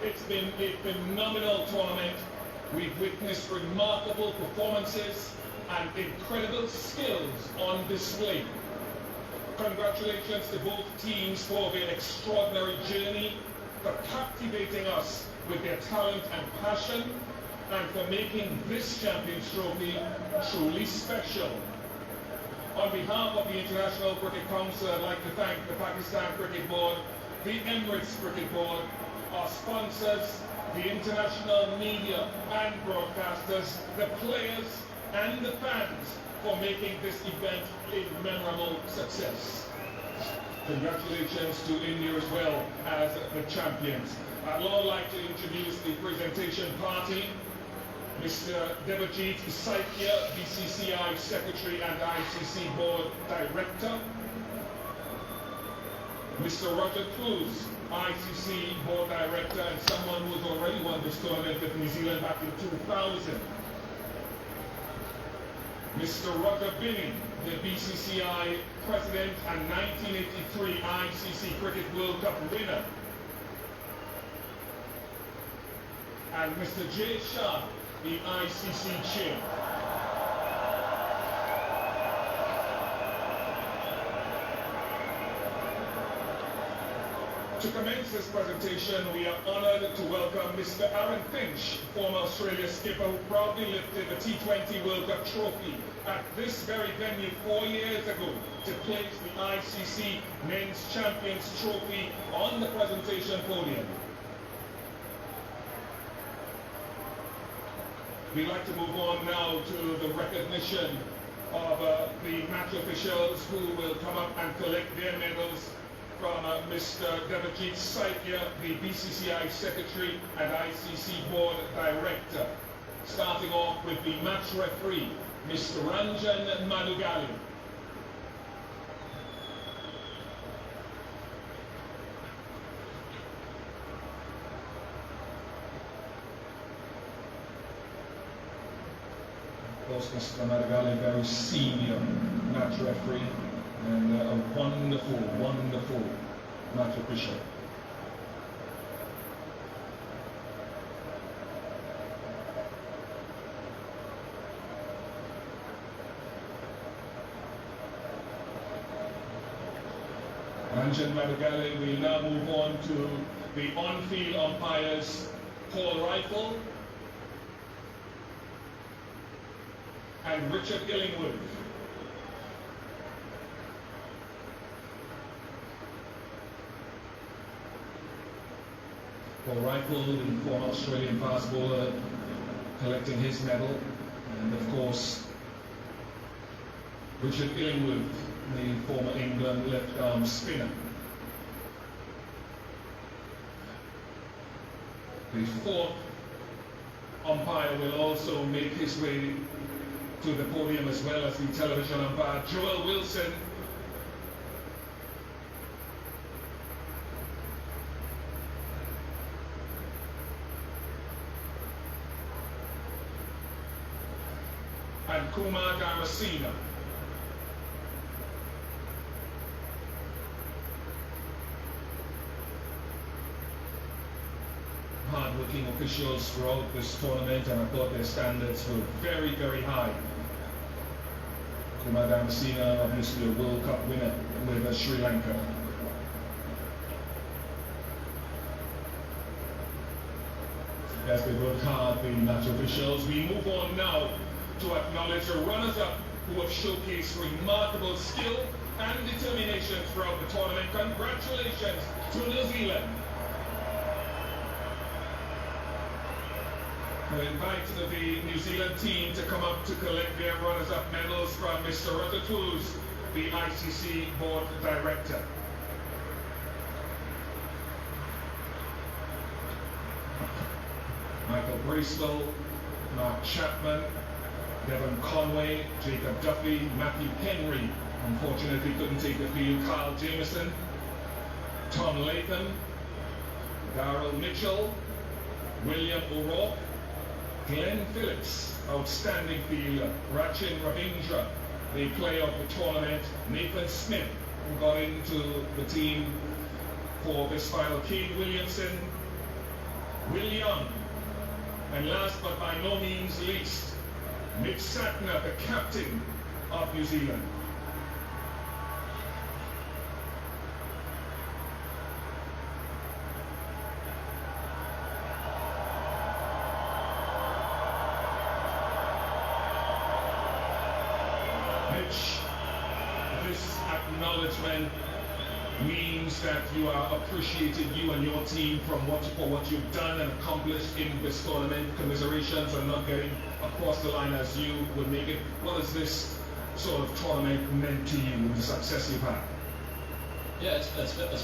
It's been a phenomenal tournament. We've witnessed remarkable performances and incredible skills on display. Congratulations to both teams for their extraordinary journey, for captivating us with their talent and passion, and for making this Champions Trophy truly special. On behalf of the International Cricket Council, I'd like to thank the Pakistan Cricket Board, the Emirates Cricket Board, our sponsors, the international media and broadcasters, the players and the fans for making this event a memorable success. Congratulations to India as well as the champions. I'd now like to introduce the presentation party. Mr. Devajit Saikia, BCCI Secretary and ICC Board Director. Mr. Roger Cruz, ICC Board Director and someone who's already won this tournament with New Zealand back in 2000. Mr. Roger Binning, the BCCI President and 1983 ICC Cricket World Cup winner. And Mr. Jay Shah, the ICC Chair. To commence this presentation, we are honoured to welcome Mr. Aaron Finch, former Australia skipper who proudly lifted the T20 World Cup trophy at this very venue 4 years ago to place the ICC Men's Champions Trophy on the presentation podium. We'd like to move on now to the recognition of the match officials who will come up and collect their medals from Mr. Devajit Saikia, the BCCI Secretary and ICC Board Director. Starting off with the match referee, Mr. Ranjan Manugali. Of course, Mr. Manugali, very senior match referee and a wonderful, wonderful match official. Ranjan Manugali. We now move on to the on-field umpires, Paul Rifle and Richard Illingworth. Paul Rifle, the former Australian fast bowler, collecting his medal, and of course Richard Illingworth, the former England left-arm spinner. The fourth umpire will also make his way to the podium, as well as the television umpire, Joel Wilson. And Kumar Damasina. hard-working officials throughout this tournament, and I thought their standards were very, very high. Kumar Dharmasena, obviously a World Cup winner with Sri Lanka. As they work hard, the match officials. We move on now to acknowledge the runners-up who have showcased remarkable skill and determination throughout the tournament. Congratulations to New Zealand. I invite the New Zealand team to come up to collect their runners-up medals from Mr. Ratatouille, the ICC board director. Michael Bracewell, Mark Chapman, Devon Conway, Jacob Duffy, Matthew Henry, unfortunately couldn't take the field, Carl Jameson, Tom Latham, Darrell Mitchell, William O'Rourke, Glenn Phillips, outstanding fielder, Rachin Ravindra, the player of the tournament, Nathan Smith, who got into the team for this final, Kane Williamson, Will Young, and last but by no means least, Mick Sattner, the captain of New Zealand. Mitch, this acknowledgement means that you are appreciated, you and your team, for what you've done and accomplished in this tournament. Commiserations on not getting across the line as you would make it. What has this sort of tournament meant to you with the success you've had? Yeah, it's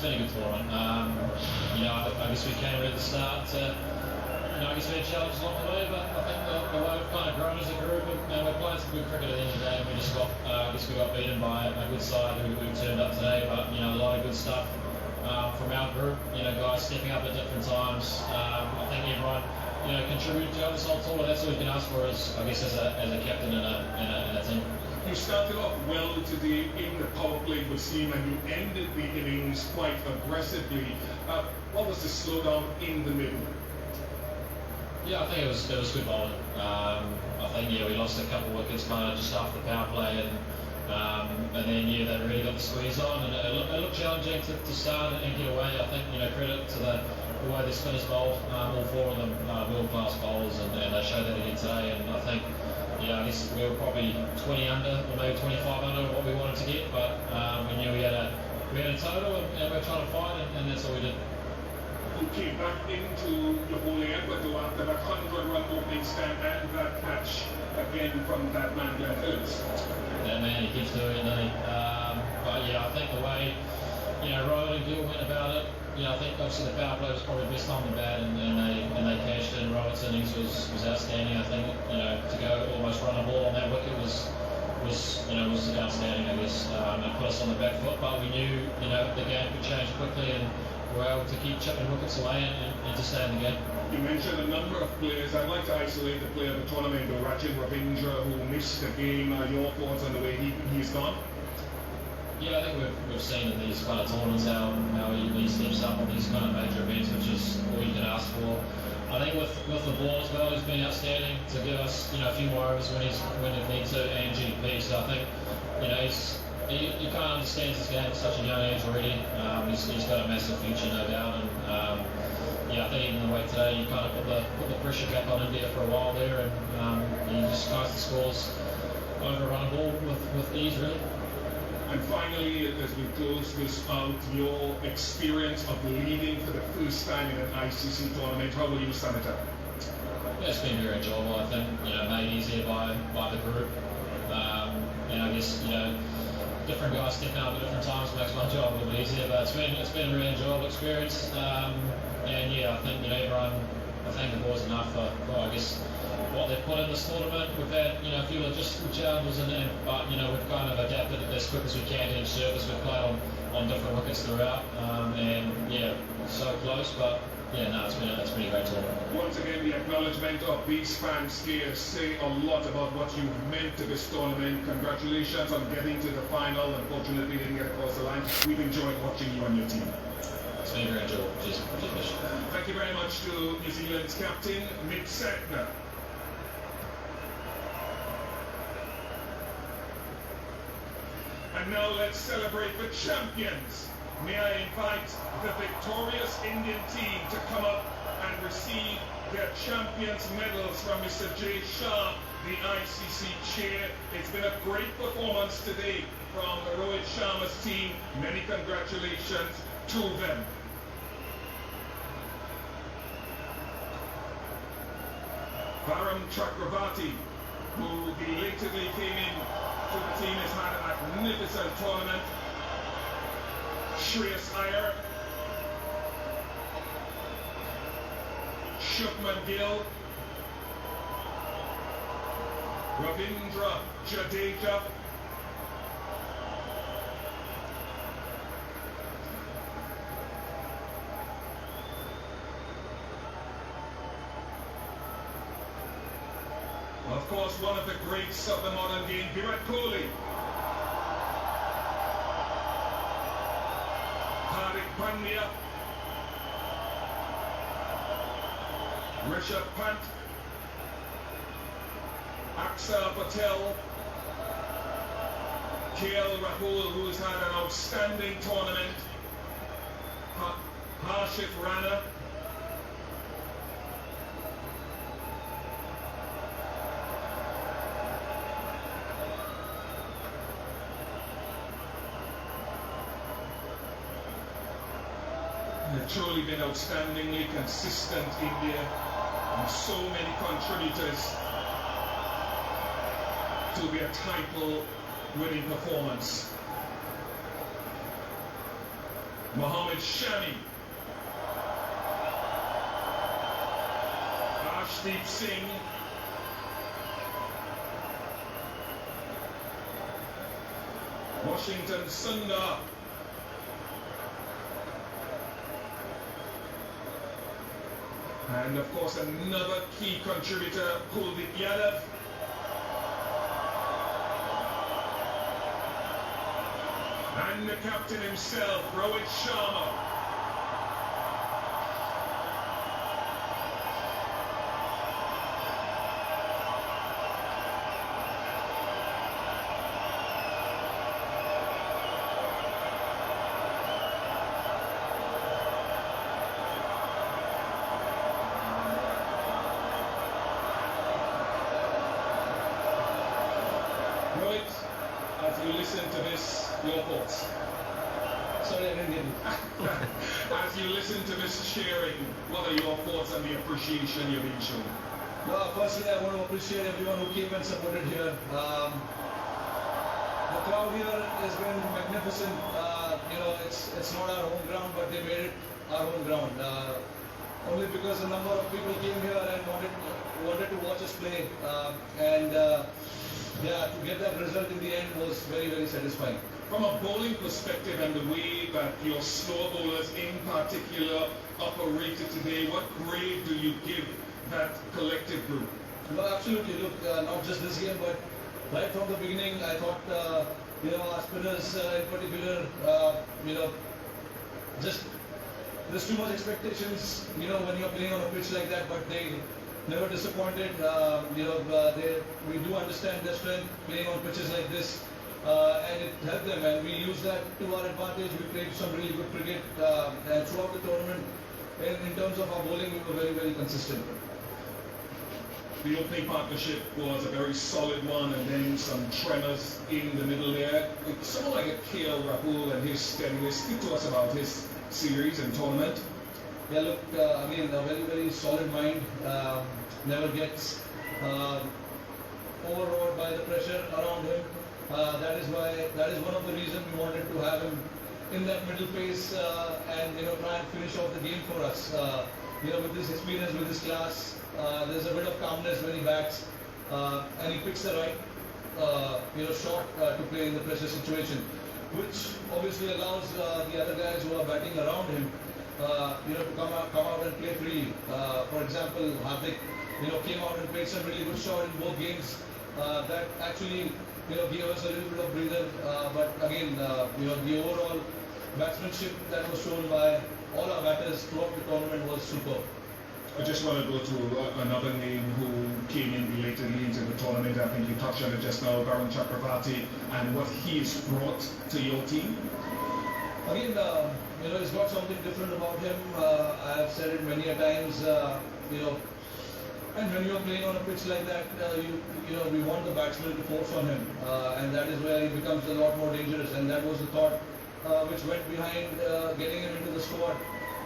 been a good tournament. I guess we came at the start. I guess we had challenges along the way, but I think the way we've kind of grown as a group, and we're playing some good cricket at the end of the day, and we just got, we got beaten by a good side who turned up today. But a lot of good stuff from our group. Guys stepping up at different times. I think everyone, contributed to this whole tournament. That's all we can ask for, as a captain in a team. You started off well today in the power play with steam, and you ended the innings quite aggressively. What was the slowdown in the middle? Yeah, I think it was good bowling. I think we lost a couple of wickets kind of just after the power play, and then they really got the squeeze on, and it looked challenging to start and get away. I think credit to the way the spinners bowled, all four of them world-class bowlers, and they showed that again today. And I think I guess we were probably 20 under or maybe 25 under what we wanted to get, but we knew we had a total, and we were trying to fight, and that's all we did. You came back into your bowling effort after that 100-run opening stand and that catch again from that man, Glenn Phillips. That man, he keeps doing it, doesn't he? But I think the way Rowan and Gill went about it, I think obviously the power play was probably the best on the bat, and they cashed in. Rowan's innings was outstanding. I think to go almost run a ball on that wicket was outstanding. I guess it put us on the back foot, but we knew the game could change quickly, and we were able to keep chipping wickets away and to stay in the game. You mentioned a number of players. I'd like to isolate the player of the tournament, Rachin Ravindra, who missed the game. Your thoughts on the way he's gone? Yeah, I think we've seen in these kind of tournaments how he steps up on these kind of major events, which is all you can ask for. I think with the ball as well, he's been outstanding to give us a few more overs when he needs to, and GP. So I think he kind of understands this game at such a young age already. He's got a massive future, no doubt. And I think even the way today, you kind of put the pressure back on India for a while there, and he just skies the scores over a run ball with ease, really. And finally, as we close this out, your experience of leading for the first time in an ICC tournament, how will you sum it up? Yeah, it's been very enjoyable. I think made easier by the group. I guess different guys stepping up at different times makes my job a little bit easier. But it's been a really enjoyable experience. I think everyone, I thank the boys enough for I guess what they've put in this tournament. We've had a few logistical challenges but we've kind of adapted it as quick as we can to each surface. We've played on different wickets throughout, so close, but it's been a great tournament. Once again, the acknowledgement of these fans here say a lot about what you've meant to this tournament. Congratulations on getting to the final. Unfortunately, didn't get across the line. We've enjoyed watching you and your team. it's been very enjoyable, which is mission. Thank you very much to New Zealand's captain, Mick Santner. And now let's celebrate the champions. May I invite the victorious Indian team to come up and receive their champions medals from Mr. Jay Shah, the ICC chair. It's been a great performance today from Rohit Sharma's team. Many congratulations to them. Varun Chakravarti, who belatedly came in to the team, has had a magnificent tournament. Shreyas Iyer, Shubman Gill, Ravindra Jadeja, of course, one of the greats of the modern game, Virat Kohli, Hardik Pandya, Rishabh Pant, Akshar Patel, KL Rahul, who's had an outstanding tournament, Harshit Rana, They've truly been outstandingly consistent, India, and so many contributors to their title-winning performance. Mohammad Shami, Arshdeep Singh, Washington Sundar, and of course another key contributor, Kuldeep Yadav. And the captain himself, Rohit Sharma. Rohit, as you listen to this, your thoughts? Sorry, I didn't get it. As you listen to this cheering, what are your thoughts on the appreciation you're being shown? No, firstly, I want to appreciate everyone who came and supported here. The crowd here has been magnificent. It's not our home ground, but they made it our home ground. Only because a number of people came here and wanted to watch us play. To get that result in the end was very, very satisfying. From a bowling perspective and the way that your slow bowlers in particular operated today, what grade do you give that collective group? No, absolutely. Look, not just this game, but right from the beginning, I thought, our spinners in particular, just there's too much expectations, when you're playing on a pitch like that, but they never disappointed. We do understand their strength playing on pitches like this, and it helped them, and we used that to our advantage. We played some really good cricket, and throughout the tournament, in terms of our bowling, we were very, very consistent. The opening partnership was a very solid one, and then some tremors in the middle there. Someone like a KL Rahul and his steadiness. Speak to us about his series and tournament. Yeah, look, a very, very solid mind. Never gets overawed by the pressure around him. That is one of the reasons we wanted to have him in that middle pace and try and finish off the game for us. With this experience, with this class, there's a bit of calmness when he bats, and he picks the right shot to play in the pressure situation, which obviously allows the other guys who are batting around him to come out and play freely. For example, Hardik came out and played some really good shot in both games. That actually gave us a little bit of breather. But again, the overall batsmanship that was shown by all our batters throughout the tournament was superb. I just want to go to another name who came in belatedly into the tournament. I think you touched on it just now, Varun Chakravarti, and what he's brought to your team. Again, he's got something different about him. I have said it many a times, and when you're playing on a pitch like that, we want the batsman to force on him, and that is where he becomes a lot more dangerous. And that was the thought which went behind getting him into the squad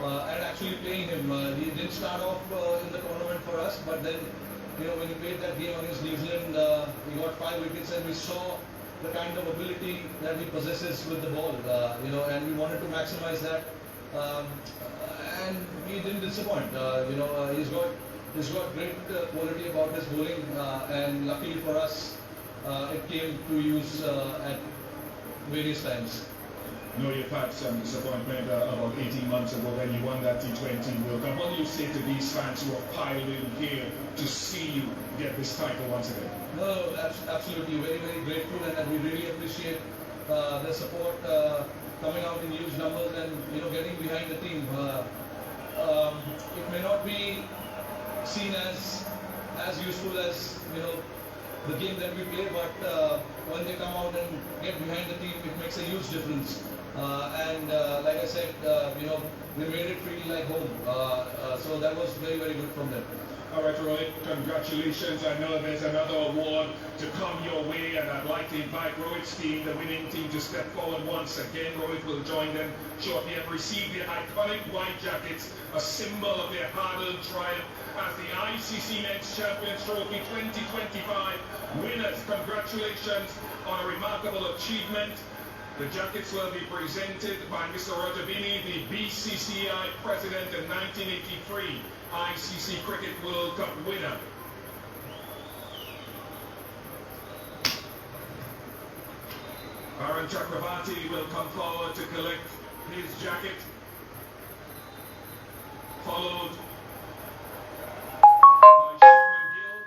and actually playing him. He didn't start off in the tournament for us, but then, when he played that game against New Zealand, he got 5 wickets, and we saw the kind of ability that he possesses with the ball, and we wanted to maximize that, and he didn't disappoint. He's got great quality about his bowling, and luckily for us, it came to use at various times. I know you've had some disappointment about 18 months ago when you won that T20 World Cup. What do you say to these fans who are piled in here to see you get this title once again? No, absolutely. Very, very grateful, and we really appreciate the support coming out in huge numbers and, getting behind the team. It may not be seen as useful as, the game that we play, but when they come out and get behind the team, it makes a huge difference. Like I said, we made it feel like home. So that was very, very good from them. All right, Rohit, congratulations. I know there's another award to come your way, and I'd like to invite Rohit's team, the winning team, to step forward once again. Rohit will join them shortly and receive their iconic white jackets, a symbol of their hard-earned triumph as the ICC Men's Champions Trophy 2025 winners. Congratulations on a remarkable achievement. The jackets will be presented by Mr. Roger Binny, the BCCI president and 1983 ICC Cricket World Cup winner. Varun Chakravarti will come forward to collect his jacket, followed by Shubman Gill.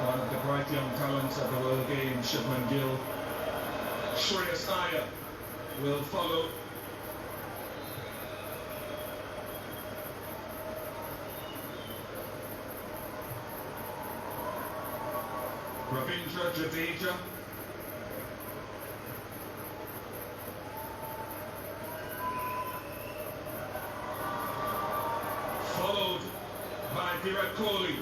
One of the bright young talents of the World Game, Shubman Gill. Shreyas Iyer will follow. Ravindra Jadeja. Followed by Virat Kohli.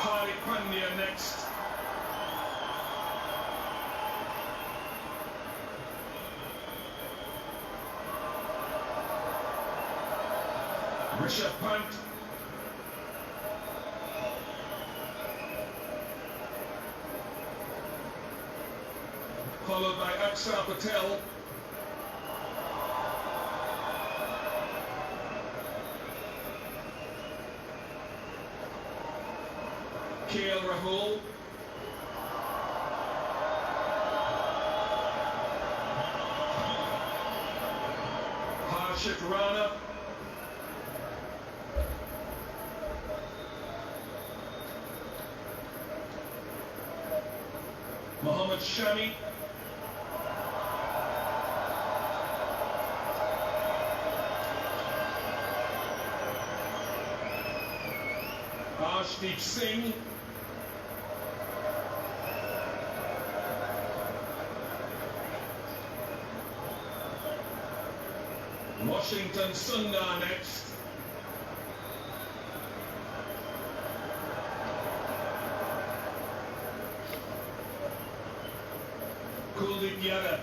Hardik Pandya next. Rishabh Pant. Followed by Akshar Patel. KL Rahul. Harshit Rana. Mohammad Shami. Arshdeep Singh. Washington Sundar next. Kuldeep Yadav.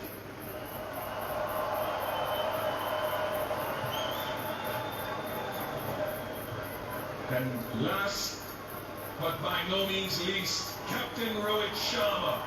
And last, but by no means least, Captain Rohit Sharma.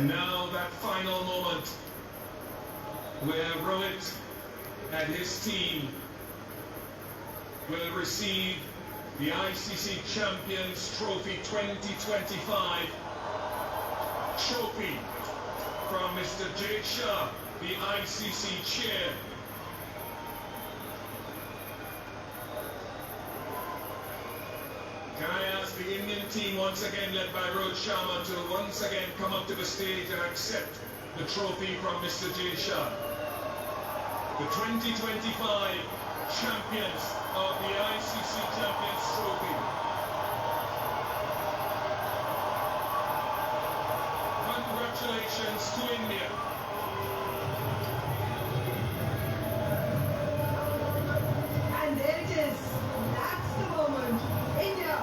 And now that final moment where Rohit and his team will receive the ICC Champions Trophy 2025 trophy from Mr. Jay Shah, the ICC chair. Can I ask the Indian team, once again led by Rohit Sharma, to once again come up to the stage and accept the trophy from Mr. Jay Shah. The 2025 champions of the ICC Champions Trophy. Congratulations to India. And there it is. That's the moment. India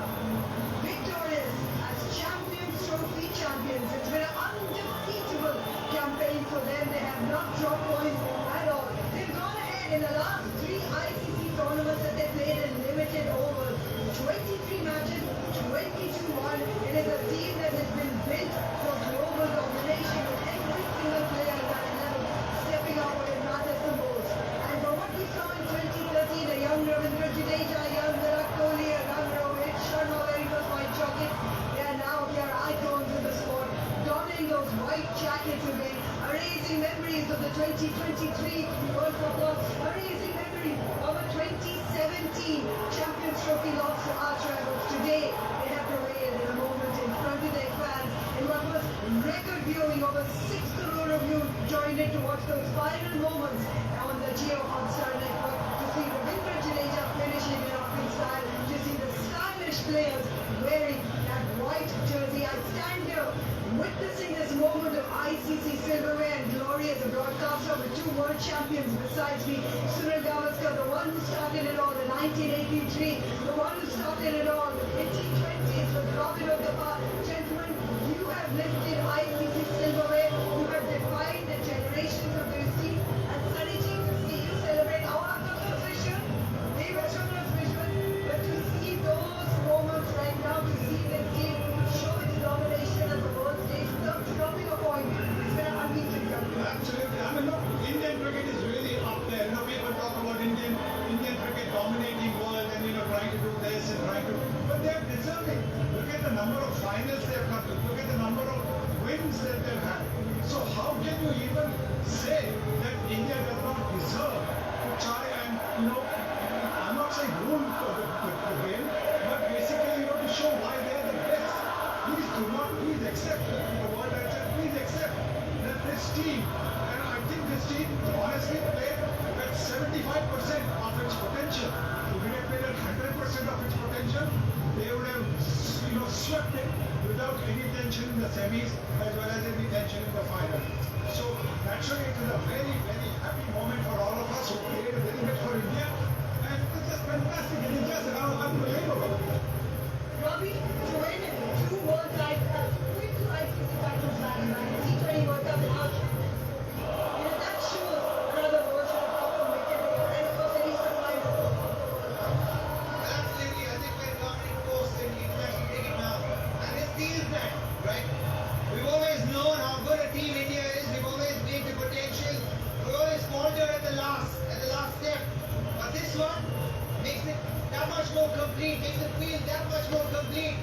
victorious as Champions Trophy champions. It's been an undefeatable campaign for them. They have not dropped points at all. They've gone ahead in the last 3 ICC tournaments that they played in limited overs. 23 matches, 22-1. It is a team that has been built for global domination with every single player at that level stepping up when it matters the most. And from what we saw in 2013, a young Ravindra Jadeja, young Virat Kohli, a young Rohit Sharma wearing those white jackets, they are now their icons in the sport, donning those white jackets again, erasing memories of the 2023 World Cup loss, erasing memories of a 2017 Champions Trophy loss to our rivals. Today, they have paraded in a moment in front of their fans in what was record viewing. Over 6 crore of you joined in to watch those final moments on the Jio Hotstar network, to see Ravindra Jadeja finishing it off in style, to see the stylish players wearing that white jersey. I stand here witnessing this moment of ICC silverware and glory as a broadcaster with 2 world champions besides me. Sunil Gavaskar, the one who started it all in 1983, the one who started it all in T20s with Robin of the Park. Gentlemen, you have lifted ICC silverware. You have defined the generations of this team. And Sunny Ji, to see you celebrate our vision, the Westerners' vision, but to see those moments right now, to see this team show its domination at the world stage without dropping a point, it's been an unbeaten campaign. Absolutely. I mean, look, Indian cricket is really up there. You know, people talk about Indian cricket dominating world and, you know, trying to do this and trying to, but they're deserving. Look at the number of finals they've got to. Look at the number of wins that they've had. So how can you even say that India does not deserve to try and, you know, I'm not saying rule the game, but basically, you know, to show why they're the best. Please accept the world and say, please accept that this team, and I think this team honestly played at 75% of its potential. If it had played at 100% of its potential, they would have, you know, swept it without any tension in the semis as well as any tension in the final. So naturally, it is a very, very happy moment for all of us who played a little bit for India, and it's just fantastic. It is just unbelievable. Robbie, to win 2 world titles, 2 ICC titles back in T20 World Cup out. You know, that shows another version of how committed they are, and of course, it is the final. Absolutely, I think we're dominant force in international cricket now, and it feels that, right? We've always known how good a team India is. We've always made the potential. We always faltered at the last step. But this one makes it that much more complete, makes it feel that much more complete.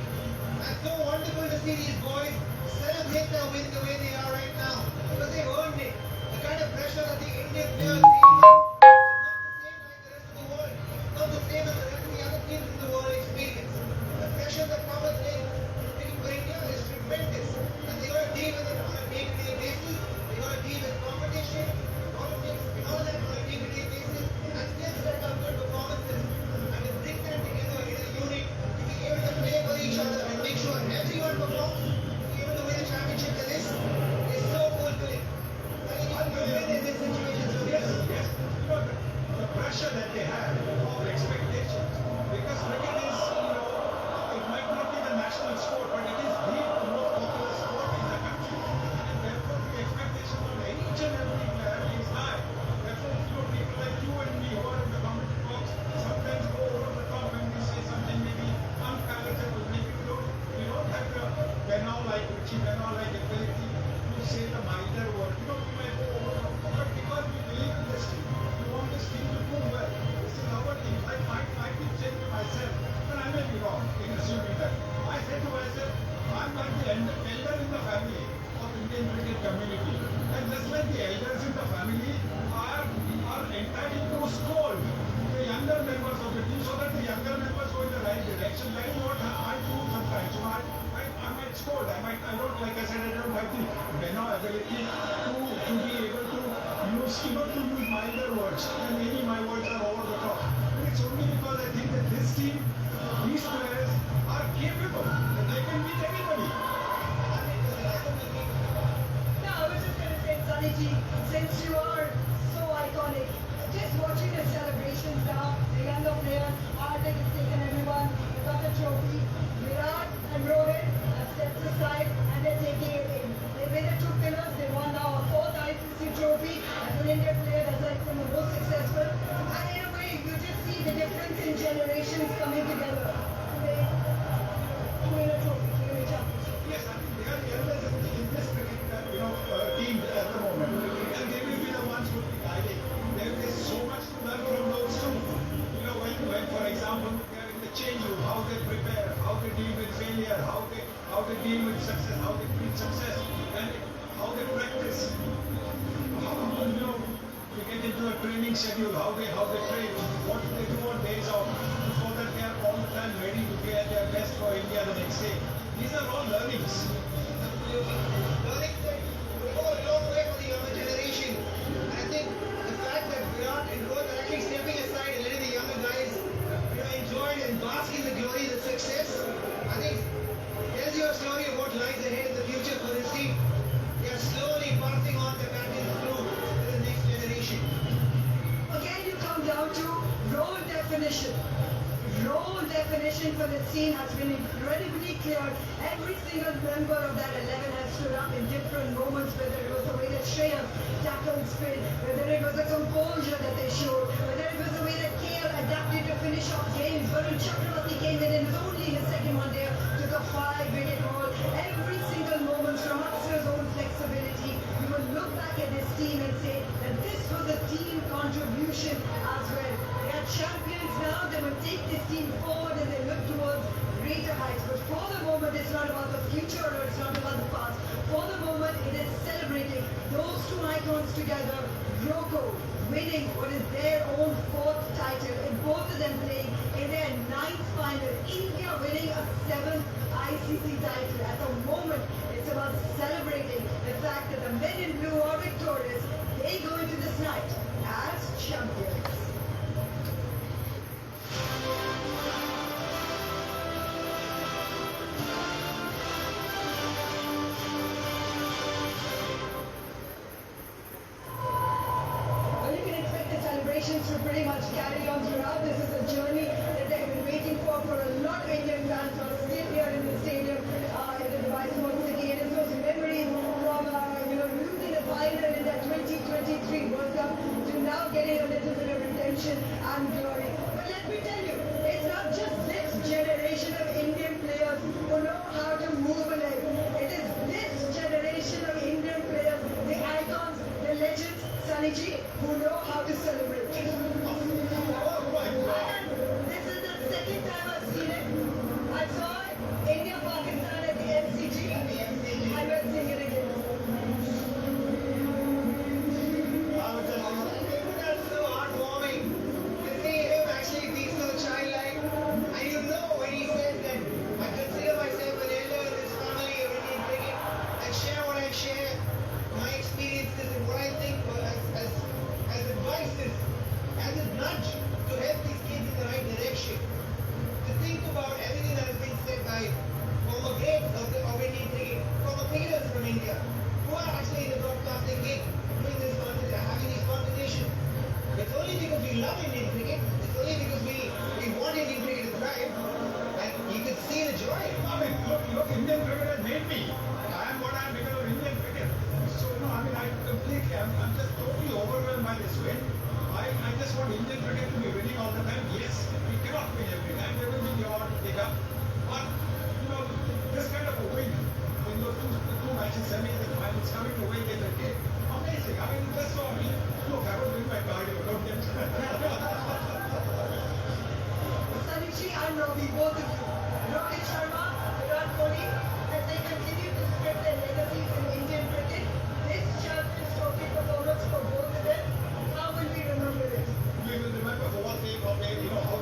And so wonderful to see these boys celebrate their win the way they are right now, because they've earned it. The kind of pressure that the Indian players feel is not the same like the rest of the world. It's not the same as the rest of the other teams in the world experience. The pressure that Thomas playing for India is tremendous, and they got to deal with it on a day-to-day basis. They got to deal with competition, politics, and all that on a day-to-day basis, and still set up good performances. And to bring them together in a unit, to be able to play for each other and make sure everyone performs, to be able to win a championship for this is so fulfilling. I think you can win in this situation. So yes, kinder words, and maybe my words are over the top. But it's only because I think that this team, these players are capable, that they can beat anybody. No, I was just going to say, Sunny, since you are so iconic, just watching the celebrations now, the younger players, Hardik has taken everyone, they got the trophy, Virat and Rohit have stepped aside and they're taking it in. They were the two pillars, they won now a fourth ICC trophy as an Indian player that's like some of the most successful. And in a way, you just see the difference in generations coming together. They win a trophy, to win a championship. Yes, I think they are the elders in this cricket, team at the moment, and they will be the ones who will be guiding. There is so much to learn from those two. When for example, they are in the change room, how they prepare, how they deal with failure, how they deal with success, how they treat success, and how they practice. To get into a training schedule, how they train, what they do on days off, so that they are all the time ready to be at their best for India the next day. These are all learnings. Learnings that will go a long way for the younger generation. And I think the fact that Virat and Rohit are actually stepping aside and letting the younger guys, enjoy and bask in the glories of success, I think tells you a story of what lies ahead in the future for this team. They are slowly passing on the baton through to the next generation. Again, you come down to role definition. Role definition for the team has been incredibly clear. Every single member of that 11 has stood up in different moments, whether it was the way that Shreya tackled spin, whether it was the composure that they showed, whether it was the way that KL adapted to finish off games. Varun Chakravarti came in and was only in the second one there, took a 5-wicket haul. Every single moment from Akshara's own flexibility, we will look back at this team and say that this was a team contribution as well. They are champions now, they will take this team forward and they look towards greater heights. But for the moment, it's not about the future or it's not about the past. For the moment, it is celebrating those two icons together. Rocco winning what is their own fourth title, and both of them playing in their 9th final. India winning a 7th ICC title. At the moment, it's about celebrating the fact that the men in blue are victorious. They go into this night as champions. Well, you can expect the celebrations to pretty much carry on throughout. This is a journey that they've been waiting for a lot of Indian fans who are still here in the stadium in the Dubai Sports City. It is those memories from losing the final in that 2023 World Cup to now getting a little bit of redemption and glory. But let me tell you, it's not just this generation of Indian players who know how to move a leg. It is this generation of Indian players, the icons, the legends, Sunny, who know how to celebrate. This is the second time I've seen it. I saw it, India-Pakistan at the MCG. I will sing it again. That's so heartwarming to see him actually be so childlike. And you know when he says that I consider myself an elder in this family of Indian cricket and share what I share, my experiences and what I think as advices, as a nudge to help these kids in the right direction. To think about everything that has been said by former greats of Indian cricket, former cricketers from India, who are actually in the broadcasting gig doing this having these conversations. It's only because we love Indian cricket, it's only because we want Indian cricket to thrive, and you can see the joy. I mean, look, Indian cricket has made me. I am what I am because of Indian cricket. So, I'm just totally overwhelmed by this win. I just want Indian cricket to be winning all the time. Yes, we cannot win every time. There will be the odd hiccup. But, this kind of a win, in those two matches, semis and finals, coming to win in the game, amazing. I mean, that's all. Look, I was doing my cardio, don't get Sunny, I'm Robbie, both of you. Rohit Sharma, Virat Kohli, as they continue to spread their legacies in Indian cricket, this Champions Trophy performance for both of them, how will we remember it? We will remember for one thing, how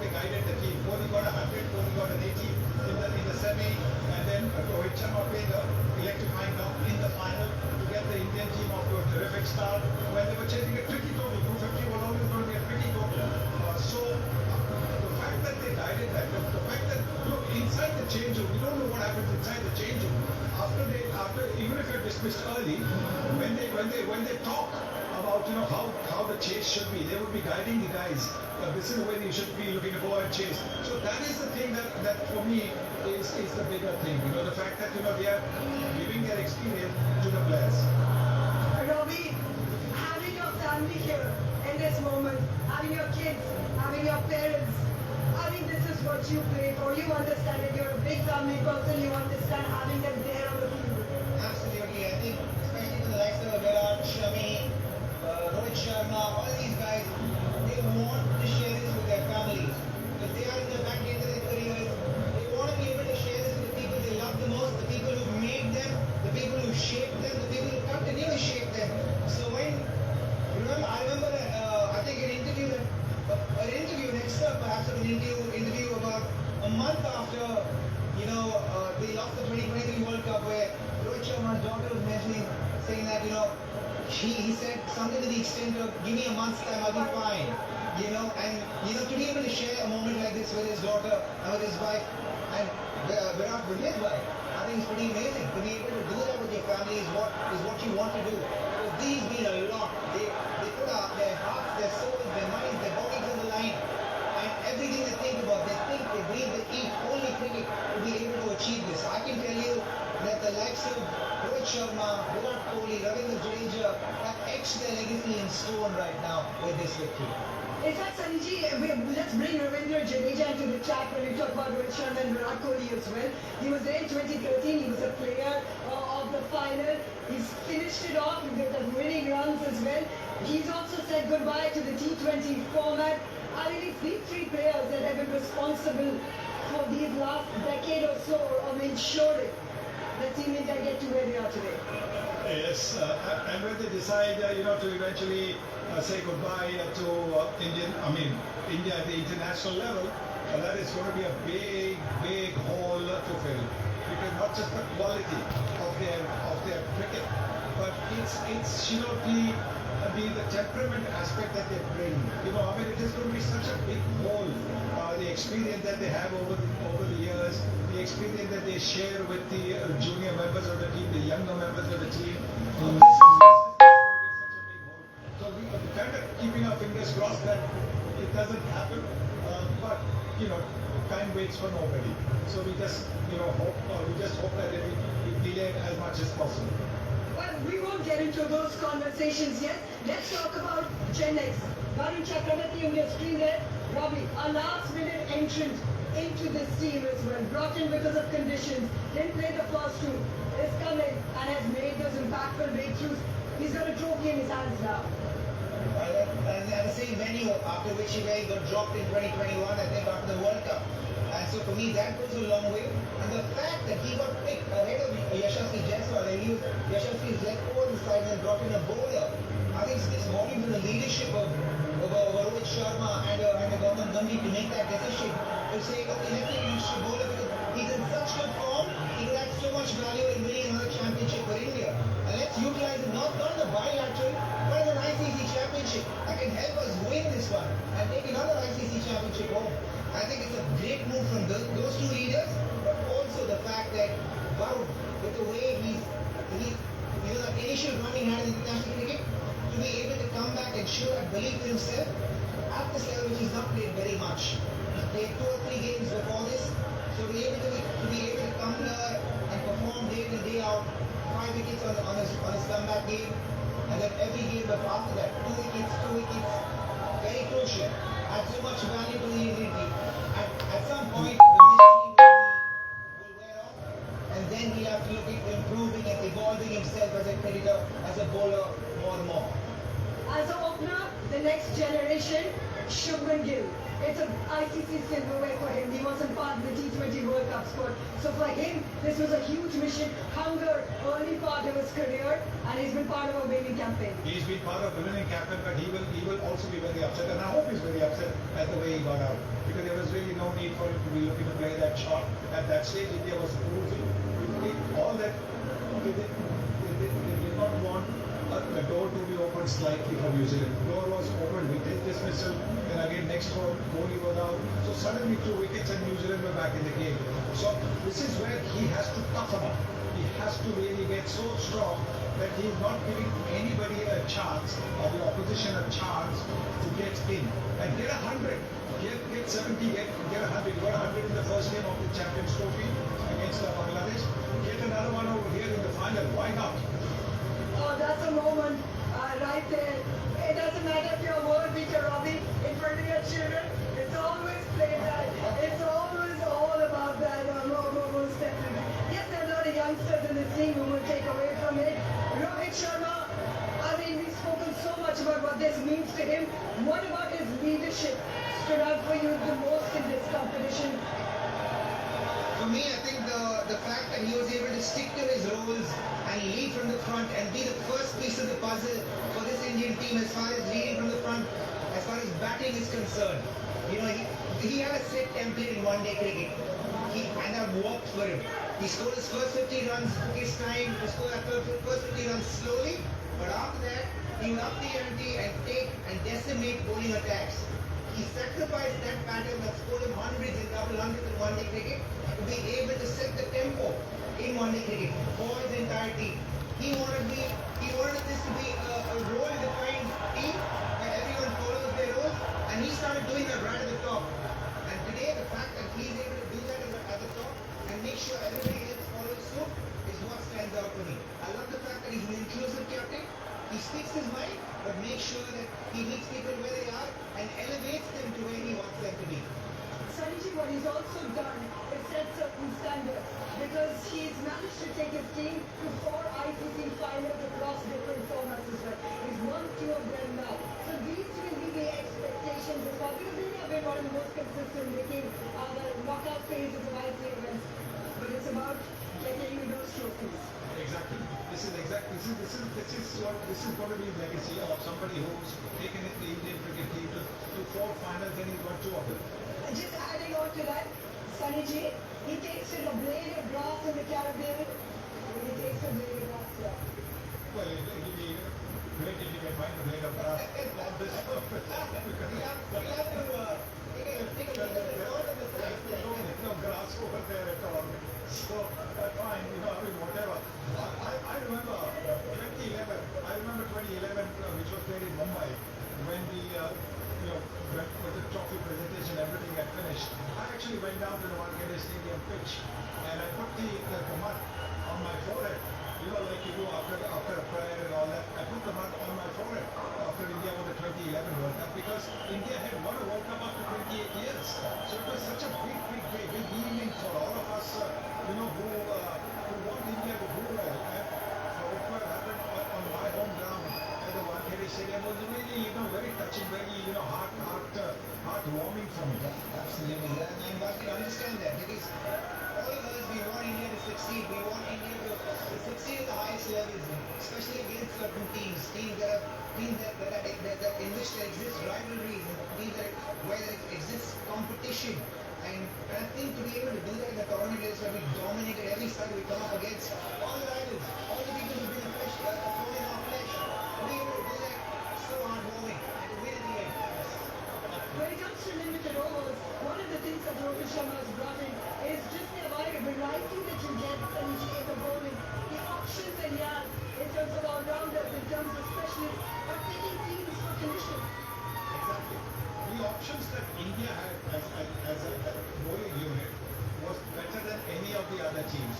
they guided the team. Kohli got 100, Kohli got an 80 in the semi, and then Rohit Sharma played the electrifying knock in the final to get the Indian team off to a terrific start when they were chasing a tricky trophy. 250 was when they talk about how the chase should be, they would be guiding the guys. This is the way you should be looking to go and chase. So that is the thing that for me is the bigger thing. The fact that they are giving their experience to the players. Robbie, having your family here in this moment, having your kids, having your parents, I mean, this is what you pray for. You understand it. You're a big family person. You understand having them there on the field. Absolutely. I think, especially to the likes of Virat, Shami, Rohit Sharma, all these guys, they want to share this with their families. If they are in the back end of their careers, they want to be able to share this with the people they love the most, the people who made them, the people who shaped them, the people who continue to shape them. So when, I remember, I think an interview, an excerpt perhaps of an interview about a month after, they lost the 2023 World Cup, where Rohit Sharma's daughter was mentioning, saying that, he said something to the extent of, give me a month's time, I'll be fine. To be able to share a moment like this with his daughter and with his wife, and Virat with his wife, I think it's pretty amazing. To be able to do that with your family is what you want to do. Because these mean a lot. They put out their hearts, their souls, their minds, their bodies on the line. And everything they think about, they think, they breathe, they eat, only cricket to be able to achieve this. I can tell you that the likes of Rohit Sharma, Virat Kohli, Ravindra Jadeja have etched their legacy in stone right now with this victory. In fact, Sunnyji, let's bring Ravindra Jadeja into the chat when we talk about Rohit Sharma and Virat Kohli as well. He was there in 2013. He was a player of the final. He's finished it off with the winning runs as well. He's also said goodbye to the T20 format. I mean, it's these three players that have been responsible for these last decade or so of ensuring that Team India get to where they are today. Yes, and when they decide, to eventually say goodbye to India at the international level, that is going to be a big hole to fill. Because not just the quality of their cricket, but it's the temperament aspect that they bring. It is going to be such a big hole. The experience that they have over the years, the experience that they share with the junior members of the team, the younger members of the team. This is going to be such a big hole. So we are kind of keeping our fingers crossed that it doesn't happen. But time waits for nobody. So we just hope that it will be delayed as much as possible. Well, we won't get into those conversations yet. Let's talk about Chennai's. Varun Chakravarti on your screen there. Robbie, a last-minute entrant into this team as well. Brought in because of conditions. Didn't play the first two. Has come in and has made those impactful breakthroughs. He's got a trophy in his hands now. And at the same venue after which he got dropped in 2021, I think, after the World Cup. And so for me, that goes a long way. And the fact that he got picked ahead of Yashasvi Jaiswal, and he was Yashasvi's left over the side and brought in a bowler, I think speaks volumes to the leadership of Rohit Sharma and Gautam Gambhir to make that decision. To say, okay, let me use the bowler because he's in such good form, he will add so much value in winning another championship for India. And let's utilize it not in the bilateral, but in an ICC championship that can help us win this one and take another ICC championship home. I think it's a great move from those two leaders, but also the fact that Varun, with the way he's the initial run he had in international cricket, to be able to come back and show that belief in himself at this level, which he's not played very much. He's played 2 or 3 games before this, so to be able to come here and perform day in day out, 5 wickets on his comeback game, and then every game after that, 2 wickets, very crucial. Adds so much value to the Indian team. At some point, the mystery will wear off, and then he'll have to look at improving and evolving himself as a cricketer, as a bowler, more and more. As an opener, the next generation, Shubman Gill. It's an ICC silverware for him. He wasn't part of the T20 World Cup squad. So for him, this was a huge mission. Hunger, early part of his career, and he's been part of a winning campaign. He's been part of a winning campaign, but he will also be very upset, and I hope he's very upset at the way he got out, because there was really no need for him to be looking to play that shot at that stage. India was losing. All that they did not want the door to be opened slightly for New Zealand. The door was opened with his dismissal, and again next over, Kohli was out. So suddenly 2 wickets and New Zealand were back in the game. So this is where he has to toughen up. He has to really get so strong that he's not giving anybody a chance, or the opposition a chance to get in. And get 100, get 70, get 100. You got 100 in the first game of the Champions Trophy against Bangladesh. Get another one over here in the final. Why not? Oh, that's a moment right there. It doesn't matter if you're a world beater, Robbie, in front of your children. It's always played that. It's always all about that. Most definitely. Yes, there are a lot of youngsters in this team who will take away from it. Rohit Sharma, I mean, we've spoken so much about what this means to him. What about his leadership stood out for you the most in this competition? For me, I think the fact that he was able to stick to his roles and lead from the front and be the first piece of the puzzle for this Indian team as far as leading from the front, as far as batting is concerned. You know, he had a set template in one-day cricket. And that worked for him. He scored his first 50 runs, took his time to score that first 50 runs slowly, but after that, he would up the ante and take and decimate bowling attacks. He sacrificed that pattern that scored him hundreds and double hundreds in one-day cricket to be able to set the tempo in one-day cricket for his entire team. He wanted this to be a role-defined team where everyone follows their roles, and he started doing that right at the top. And today, the fact that he's able to do that at the top and make sure everybody else follows suit is what stands out for me. I love the fact that he's an inclusive captain. He speaks his mind, but makes sure that he meets people where they are and elevates them to where he wants them to be. Sunny, what he's also done is set certain standards because he's managed to take his team to 4 ICC finals across different formats as well. He's won 2 of them now. So these will be the expectations as well because they have been one of the most consistent making the knockout phases of ICC events. But it's about getting those trophies. Exactly. This is going to be the legacy of somebody who's taken the Indian cricket team to 4 finals and he's won 2 of them. Just adding on to that, Sunny Ji, he takes to the blade of grass in the Caribbean. He takes the blade of grass here. Well, it will be great if you can find the blade of grass on this surface. There's no grass over there at all. So, fine, you know, I mean, whatever. I remember 2011, which was played in Mumbai, when when the trophy presentation, everything had finished. I actually went down to the Wankhede Stadium pitch and I put the mud on my forehead. You know, like you do after a prayer and all that. I put the mud on my forehead after India won the 2011 World Cup because India had won a World Cup after 28 years. So it was such a big evening for all of us, who want India to do well. And for it to have happened on my home ground at the Wankhede Stadium was really, very touching, very, heartwarming for me. Absolutely. And but you understand that because all of us, we want India to succeed. We want India to succeed at the highest levels, especially against certain teams that in which there exists rivalries, teams where there exists competition. And I think to be able to do that in the tournament is where we dominated every side we come up against. All the rivals, all the people who've been thrown in our flesh. To be able to do that, so heartwarming. And to win in the end. When it comes to limited overs, one of the things that Rohit Sharma has brought in is just the variety that you get in the bowling. The options that he has in terms of all-rounders, in terms of specialists, are taking teams for condition. Exactly. The options that India had as a bowling unit was better than any of the other teams.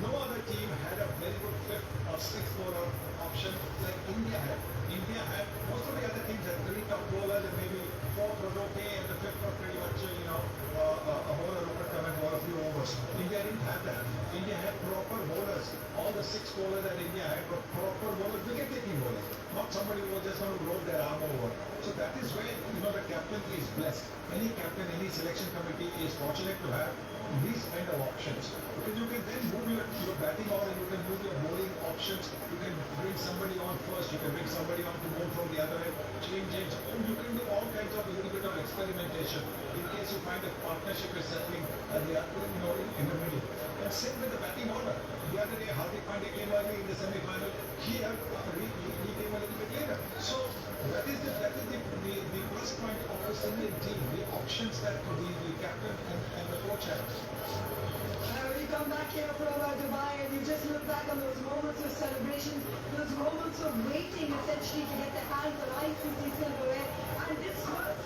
No other team had a very good 5th or 6th bowler option like India had. India had, most of the other teams had 3 top bowlers and maybe 4th was okay and the 5th was pretty much, a bowler who could come and bowl a few overs. India didn't have that. India had proper bowlers. All the 6 bowlers that India had were proper bowlers, wicket-taking bowlers. Not somebody who was just going to roll their arm over. So that is where, the captain is blessed. Any captain, any selection committee is fortunate to have these kind of options. Because you can then move your batting order, you can move your bowling options, you can bring somebody on first, you can bring somebody on to bowl from the other end, change. You can do all kinds of a little bit of experimentation in case you find a partnership is settling in the middle. And same with the batting order. The other day, Hardik Pandya came early in the semi-final. He came a little bit later. So that is the plus point of this Indian team, the options that the captain and the coach have. And I really come back here from Dubai and you just look back on those moments of celebrations, those moments of waiting essentially to get the hands on ICC silverware. And this was,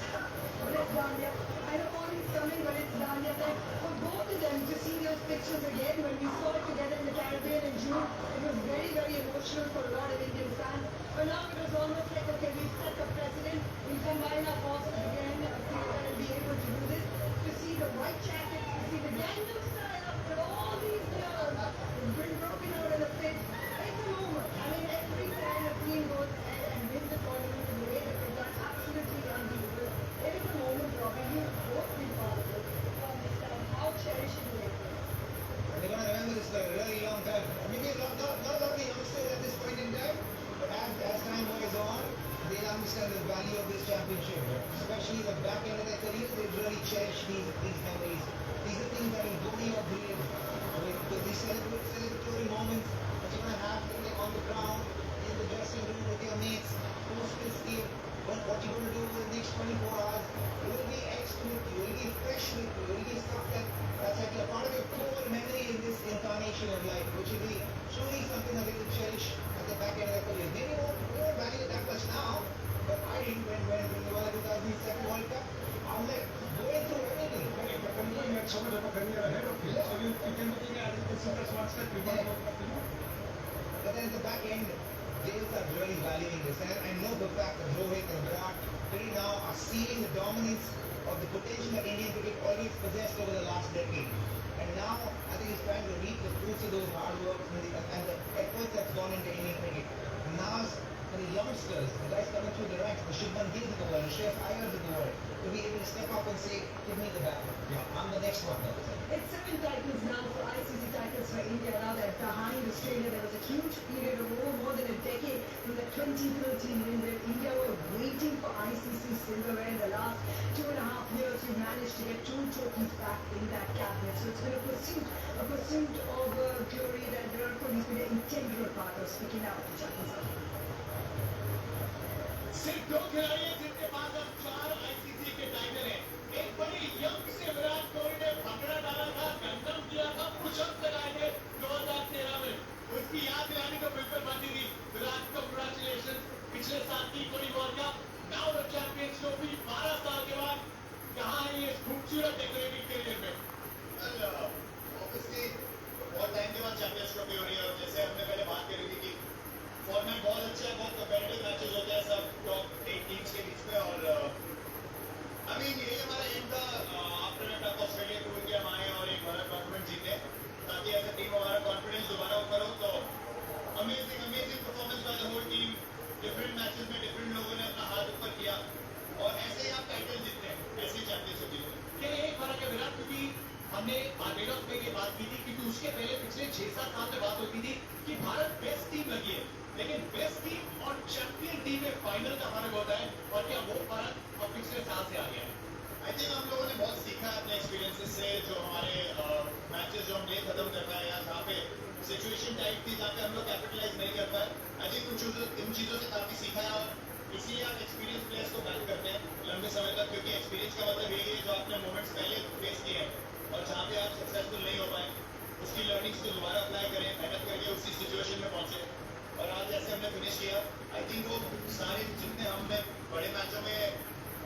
but it's done, yeah. I know all is coming, but it's done, yeah. For both of them to see those pictures again when we saw it together in the Caribbean in June, it was very, very emotional for a lot of Indian fans. But now it was almost like, okay, we've set the precedent, we combine our forces again together and be able to do this, to see the white jackets, to see the Gangnam Style after all these years, it's been broken out in the pitch. It's a moment. I mean, every time a team goes and wins the tournament in the way that they've done, absolutely unbelievable. It is a moment, Robin, you've both been part of it, to understand how cherishing it is. They're going to remember this for a really long time. Maybe not only youngsters at this point in time, but as time goes on, they'll understand the value of this championship. Especially the back end of their careers, they really cherish these memories. These are things that will go in your brain. With these celebratory moments that you're going to have on the ground, in the dressing room with your mates, post this game, what you're going to do in the next 24 hours, it will be extra with you, it will be fresh with you, it will be stuff that's like a part of your core memory in this incarnation of life, which will be truly something that they will cherish at the back end of their career. Maybe we won't value it that much now, but I didn't when we won the 2007 World Cup. I was like going through everything. You had so much of a career ahead of you, so you can look at it as one step before you go. But then at the back end, they will start really valuing this. And I know the fact that Rohit and Virat really now are seeing the dominance of the potential that Indian cricket always possessed over the last decade. And now I think he's trying to reap the fruits of those hard work and the efforts that's gone into Indian cricket. And now for the youngsters, the guys coming through the ranks, the Shubman Gills of the world, the Shreyas Iyers of the world, to be able to step up and say, give me the bat. I'm the next one. It's 7 titles now for ICC titles for India. Now they're behind Australia. There was a huge period of more than a decade from the 2013 win where India were waiting for ICC silverware. In the last 2.5 years, we've managed to get 2 trophies back in that cabinet. So it's been a pursuit of glory that Virat Kohli's been an integral part of, speaking out to Japan. सिर्फ 2 खिलाड़ी हैं जिनके पास अब 4 ICC के title हैं। एक बड़ी young से विराट कोहली ने भंगड़ा डाला था, गंदम किया था, पुशअप लगाए थे 2013 में। उसकी याद दिलाने को बिल्कुल बनती थी। विराट को कांग्रेचुलेशन पिछले साल T20 world cup, now the champions trophy 12 साल के बाद कहाँ है ये खूबसूरत डेकोरेटेड करियर में? ऑब्वियसली बहुत टाइम के बाद चैंपियंस ट्रॉफी हो रही है और जैसे हमने पहले बात करी थी कि फॉर्मेट बहुत अच्छा है, बहुत कंपेटिटिव मैचेस होते हैं सब टॉप 8 टीम्स के बीच में और आई मीन यही हमारा एम था आफ्टर टफ ऑस्ट्रेलिया टूर के हम आए और एक बड़ा टूर्नामेंट जीते ताकि एज अ टीम हमारा कॉन्फिडेंस दोबारा ऊपर हो। तो amazing performance by the whole team, different matches में डिफरेंट लोगों ने अपना हाथ ऊपर किया और ऐसे ही आप टाइटल जीतते हैं, ऐसे ही चैंपियनशिप जीतते हैं। क्या एक फर्क है विराट, क्योंकि हमने बार्बाडोस में ये बात की थी क्योंकि उसके पहले पिछले 6-7 साल में बात होती थी कि भारत बेस्ट टीम लगी है, लेकिन बेस्ट टीम और चैंपियन टीम में फाइनल का फर्क होता है और क्या वो फर्क अब पिछले साल से आ गया है? आई थिंक हम लोगों ने बहुत सीखा है अपने एक्सपीरियंसेस से, जो हमारे मैचेस जो हम डे खत्म कर पाए या जहाँ पे सिचुएशन टाइप थी जहाँ पे हम लोग कैपिटलाइज नहीं कर पाए। आई थिंक उन चीज़ों से काफ़ी सीखा है और इसीलिए आप एक्सपीरियंस प्लेयर्स को बैक करते हैं लंबे समय तक, क्योंकि एक्सपीरियंस का मतलब यही है जो आपने मोमेंट्स पहले फेस किए हैं और जहाँ पे आप सक्सेसफुल नहीं हो पाए उसकी लर्निंग्स को दोबारा अप्लाई करें, मेहनत करके उसी सिचुएशन में पहुंचे और आज जैसे हमने फिनिश किया। आई थिंक वो सारे जितने हमने बड़े मैचों में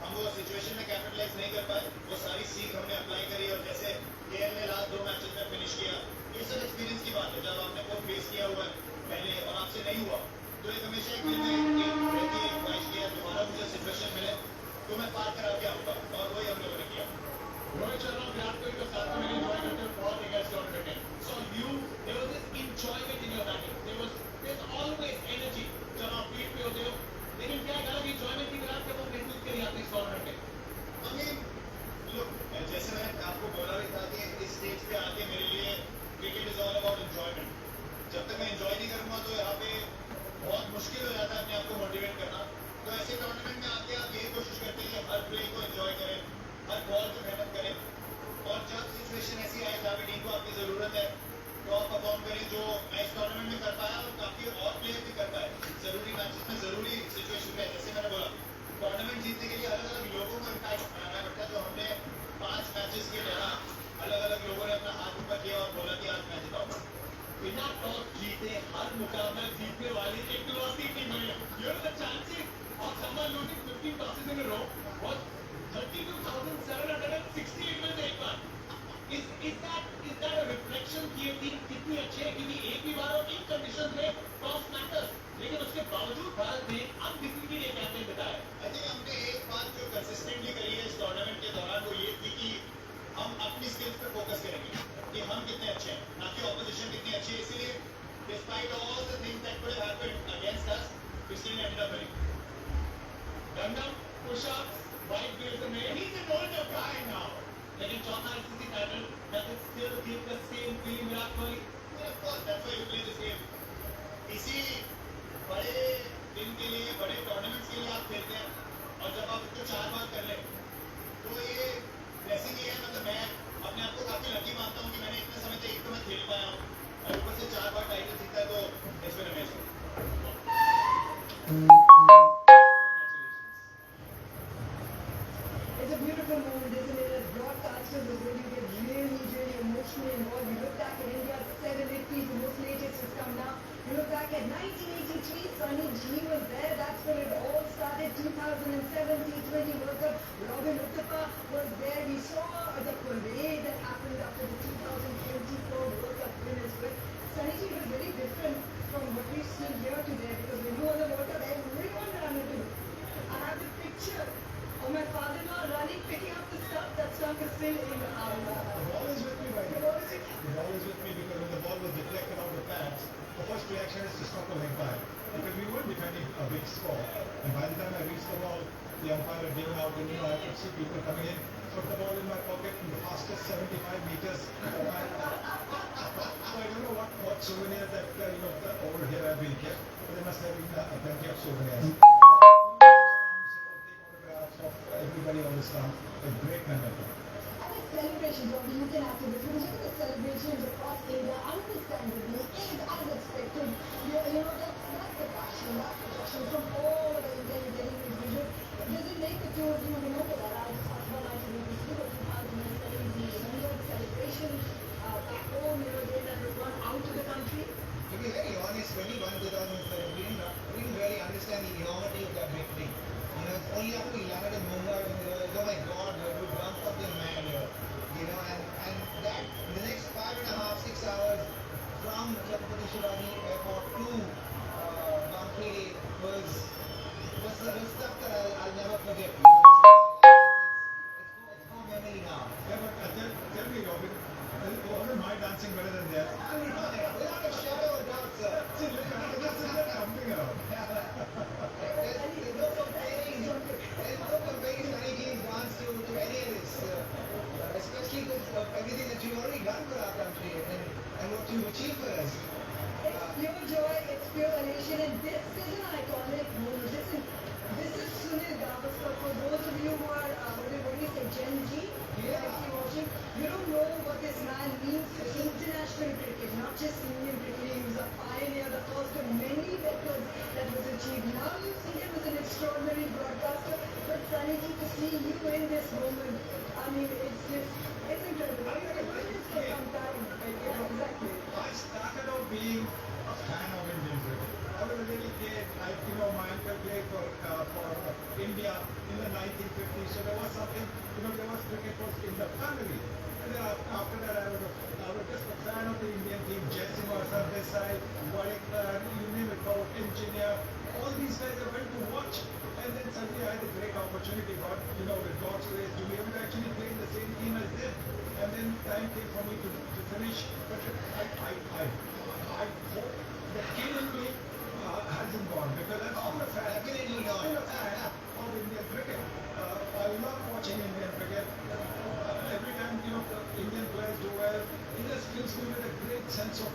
हम वो सिचुएशन में कैपिटलाइज नहीं कर पाए, वो सारी सीख हमने अप्लाई करी और जैसे केएल ने लास्ट 2 मैचेस में फिनिश किया, ये सब एक्सपीरियंस की बात है। जब आपने वो फेस किया हुआ है पहले और आपसे नहीं हुआ तो एक हमेशा एक दिल में रहती है ख्वाहिश किया दोबारा मुझे सिचुएशन मिले तो मैं पार करा के आऊँगा और वही हम लोगों ने किया। रोहित शर्मा विराट कोहली के साथ में एंजॉय करते हुए बहुत ही बेस्ट टूर्नामेंट है। So you there was this enjoyment in your batting, there's always energy जब आप फील्ड पे होते हो, लेकिन क्या एक अलग एंजॉयमेंट की विराट कब महसूस करी आपने इस टूर्नामेंट में? आई मीन लुक, जैसे मैंने आपको बोला भी था कि इस स्टेज पे आके मेरे लिए cricket is all about enjoyment. जब तक मैं एंजॉय नहीं करूँगा तो यहाँ पे बहुत मुश्किल हो जाता है अपने आप को मोटिवेट करना। तो ऐसे टूर्नामेंट में आके आप यही कोशिश करते हैं कि हर प्ले को एंजॉय करें, हर बॉल को मेहनत करें और जब सिचुएशन मुकाबला जीतने वाली इकलौती टीम है. Here are the chances of someone losing 15 tosses in a row was 32,768 में से एक बार. Is that a reflection कि ये टीम कितनी अच्छी है? क्योंकि एक भी बार और इन कंडीशंस में टॉस मैटर्स, लेकिन उसके बावजूद भारत ने अनडिफीटेड ये कैंपेन बताया. आई थिंक हमने एक बात जो कंसिस्टेंटली करी है इस टूर्नामेंट के दौरान वो ये थी कि हम अपनी स्किल्स पे फोकस करेंगे कि हम कितने अच्छे हैं, ना कि ऑपोजिशन कितनी अच्छी है. इसीलिए despite all the things that could have happened against us, we still ended up winning. Gundam, push-ups, wide field में, he's an older guy now. लेकिन चौथा ICC title, does it still give the same feeling Virat Kohli? Of course, that's why you play this game. इसी बड़े दिन के लिए, बड़े tournaments के लिए आप खेलते हैं और जब आप इसको 4 बार कर लें तो ये वैसे नहीं है. मतलब मैं अपने आप को काफी लकी मानता हूँ कि मैंने इतने समय तक एक तो मैं खेल पाया हूँ और ऊपर से 4 बार टाइटल जीता है, तो it's been amazing. It's a beautiful moment, isn't it? As broadcasters, is when you get really, really emotionally involved. You look back at India's 7-8 the most latest has come now. You look back at 1983, Sunny G was there. That's when it all started. 2007 T20 World Cup, Robin Uthappa was there. We saw the parade that happened after the 2024 World Cup win as well. Sunny G was very different from what we've seen here today, because when you won the World Cup, everyone ran into it. I have the picture of my father-in-law running, picking up the stuff. That stuff is still in our The ball is with me right now. The ball is with me because when the ball was deflected out the pads, the first reaction is to stop the leg back. Because we were defending a big score. And by the time I reached the ball, the umpire had given out, and I could see people coming in, put the ball in my pocket in the fastest 75 meters. So I don't know what souvenirs that, over here have been kept. But there must have been plenty of souvenirs. Photographs of everybody on the stump. A great memory. Celebrations of the UK after this. When you look at celebrations across India, understandably, is as expected. That's the passion, from all the Indian individuals. Does it make the two of you remember that? I just talked about 1982 or 2007, remember the celebrations back home, day that was run out of the country? To be very honest, when we won 2007, we didn't really understand the enormity of that victory. It's only after we landed in Mumbai when we realized, oh my God, we've done something mad here. And that, the next 5.5, 6 hours from Chhatrapati Shivaji Airport to Wankhede was stuff that I'll never forget. It's no memory now. Yeah, but tell me, Robin, wasn't my dancing better than theirs? Without a shadow of doubt, sir. See, look, that's something around. There's no comparing Sunny G's dance to any of this. Especially with everything that you've already done for our country and what you've achieved for us. It's pure joy, it's pure elation, and this is an iconic moment. This is Sunil Gavaskar. For those of you who are, what do you say, Gen Z, actually watching, you don't know what this man means to international cricket, not just Indian cricket. He was a pioneer, the first of many records that was achieved. Now you see him as an extraordinary broadcaster, but Sunny G, to see you in this moment, I mean, it's incredible. I mean, it's for some time. Exactly. I started out being a fan of Indian cricket. I was a little kid. My uncle played for India in the 1950s. So there was something, there was cricket was in the family. And then after that, I was just a fan of the Indian team. Jaisimha, Sardesai, Wadekar, you name it, Engineer. All these guys I went to watch. And then suddenly I had a great opportunity, with God's grace, to be able to actually play in the same team as them. And then time came for me to finish. But I hope the kid in me hasn't gone, because I'm still a fan. Still a fan of Indian cricket. I love watching Indian cricket. Every time Indian players do well, it just fills me with a great sense of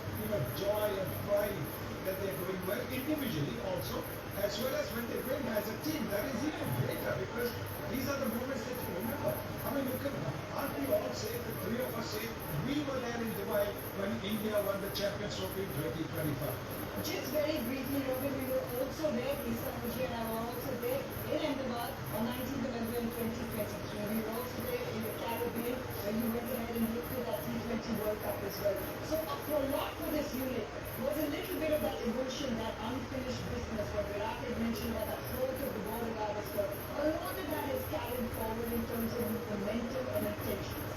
joy and pride that they're doing well individually also, as well as when they win as a team. That is even greater, because these are the moments that you remember. I mean, aren't we all safe, the three of us safe? We were there in Dubai when India won the Champions Trophy in 2025. Just very briefly, Robin, we were also there, Lisa Mujhi and I were also there in Ahmedabad on 19th November in 2023. We were also there in the Caribbean when you went ahead and looked at that T20 World Cup as well. So a lot for this unit was a little bit of that emotion, that unfinished business, what Virat had mentioned about the approach of the ball Gavaskar, a lot of that is carried forward in terms of momentum and intentions.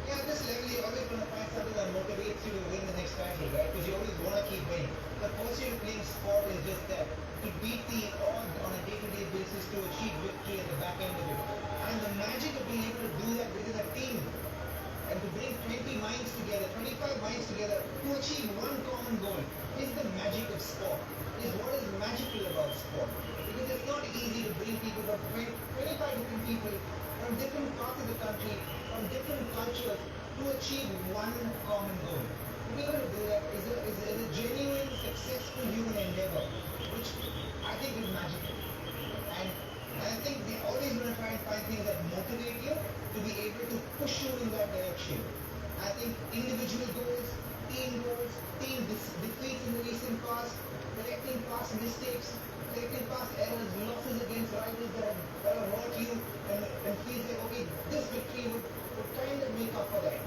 Yeah, at this level, you're always going to find something that motivates you to win the next title, right? Because you always want to keep winning. The pursuit of playing sport is just that. To beat the odds on a day-to-day basis to achieve victory at the back end of it. And the magic of being able to do that within a team and to bring 20 minds together, 25 minds together to achieve one common goal is the magic of sport. Is what is magical about sport. Because it's not easy to bring people from 25 different people from different parts of the country, from different cultures to achieve one common goal. To be able to do that is a genuine, successful human endeavor, which I think is magical. And I think they're always going to try and find things that motivate you to be able to push you in that direction. I think individual goals, team defeats in the recent past, correcting past mistakes, correcting past errors, losses against rivals that have hurt you and feel like, okay, this victory would kind of make up for that.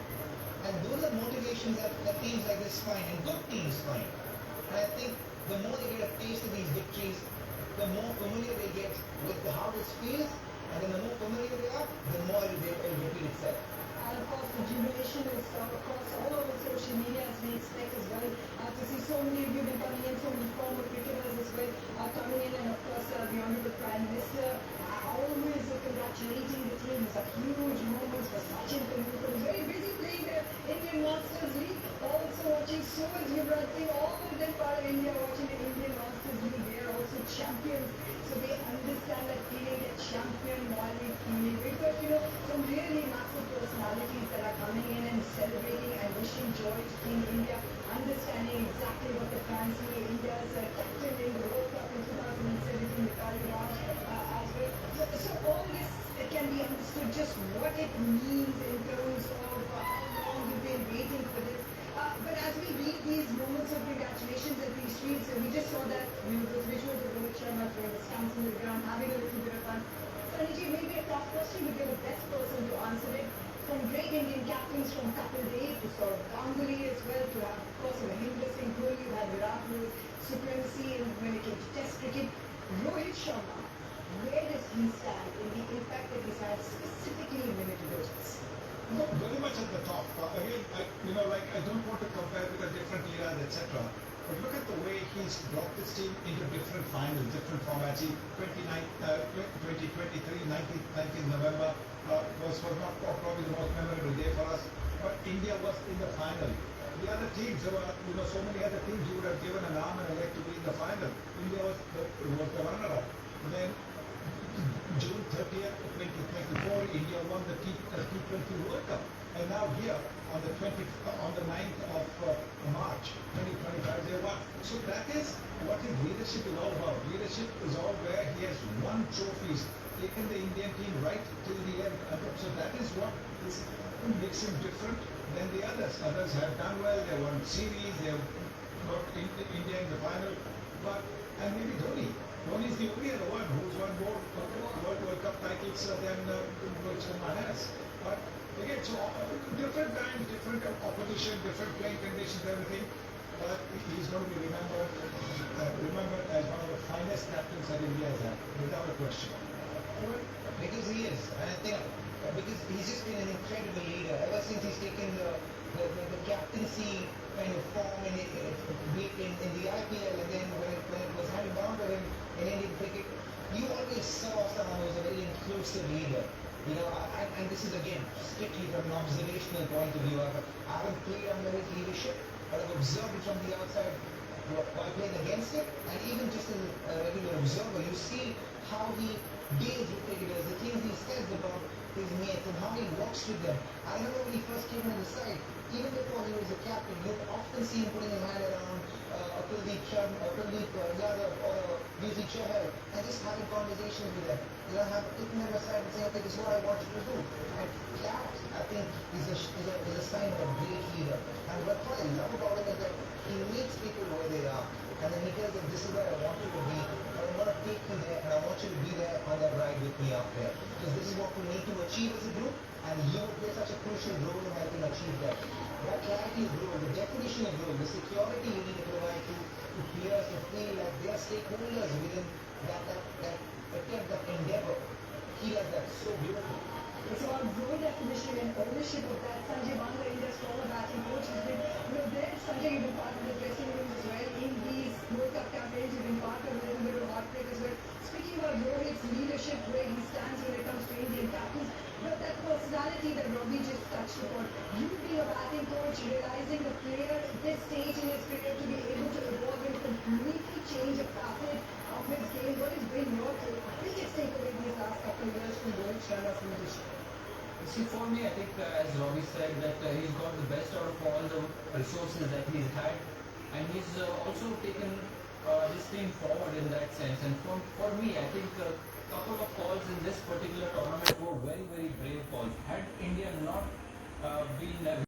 And those are motivations that teams like this find, and good teams find. And I think the more they get a taste of these victories, the more familiar they get with how this feels, and then the more familiar they are, the more it will repeat itself. And of course, the jubilation is across all over social media, as we expect as well. To see so many of you been coming in, so many former cricketers as well, coming in, and of course, the Honourable Prime Minister always congratulating the team. It's a huge moment for Sachin Tendulkar, who's very busy playing the Indian Masters League. Also watching so much Yuvraj Singh, all of them part of India watching the Indian Masters League. They are also champions, so they understand that feeling, that champion morning feeling. We've got, some really massive personalities that are coming in and celebrating and wishing joy to Team India, understanding exactly what the fans see. India's captain in the World Cup in 2017, Mikali Raj, as well. So all this can be understood just what it means in terms of how long we've been waiting for this. But as we read these moments of congratulations at these streets, we just saw that those visuals of Rohit Sharma throwing the stumps in the ground, having a little bit of fun. Sanjay, maybe a tough question, but you're the best person to answer it. From great Indian captains from Kapil Dev to Saurav Ganguly as well, to have, of course, Mahendra Singh Dhoni, you had Virat Kohli's supremacy when it came to Test cricket. Rohit Sharma, where does he stand in the impact that he's had specifically in limited overs? Not very much at the top. Again, I don't want to compare with the different eras, etc. But look at the way he's brought this team into different finals, different formats. 2023, 19th November was not probably the most memorable day for us. But India was in the final. The other teams, there were so many other teams you would have given an arm and a leg to be in the final. India was the runner-up. Then June 30th, 2024, India won the T20 World Cup. And now here, on the 9th of March 2025, they won. So that is what his leadership is all about. Leadership is all where he has won trophies, taken the Indian team right till the end. So that is what makes him different than the others. Others have done well, they won series, they have got India in the final. And maybe Dhoni. Dhoni is the only other one who's won more World Cup titles than Rohit Sharma has. But again, so different times, different opposition, different playing conditions, everything. But he's going to be remembered as one of the finest captains that India has had, without a question. Because he is, and I think because he's just been an incredible leader ever since he's taken the captaincy kind of form in the IPL, and then when it was handed down to him in Indian cricket, you always saw someone who was a very inclusive leader. And this is again strictly from an observational point of view. I haven't played under his leadership, but I've observed it from the outside while playing against it, and even just as a regular observer, you see how he deals with cricketers, the things he says about his mates, and how he works with them. I remember when he first came on the side, even before he was a captain, you would often see him putting his hand around Kuldeep Yadav or VC Chahal and just having conversations with them. Taking them aside and saying, okay, this is what I want you to do. And that, I think, is a sign of a great leader. And what I love about him is that he meets people where they are. And then he tells them, this is where I want you to be. I'm going to take you there, and I want you to be there on that ride with me up there. Because this is what we need to achieve. achieve as a group, and he would play such a crucial role in helping achieve that. That clarity of role, the definition of role, the security you need to provide to players to feel like they are stakeholders within that attempt, that endeavor. He does that so beautifully. It's about role definition and ownership of that. Sanjay Banga, India's former batting coach, has been, there. Sanjay, you've been part of the dressing rooms as well. In these World Cup campaigns, you've been part of a little bit of heartbreak as well. Speaking about Rohit's leadership, where he stands when it comes to Indian captains, but that personality that Robbie just touched upon, you being a batting coach, realizing the player at this stage in his career to be able to evolve and completely change a facet of his game, what has been your biggest takeaway these last couple of years from Rohit Sharma's leadership? See, for me, I think, as Robbie said, that he's got the best out of all the resources that he's had, and he's also taken this team forward in that sense. And for me, I think a couple of calls in this particular tournament were very, very brave calls. Had India not been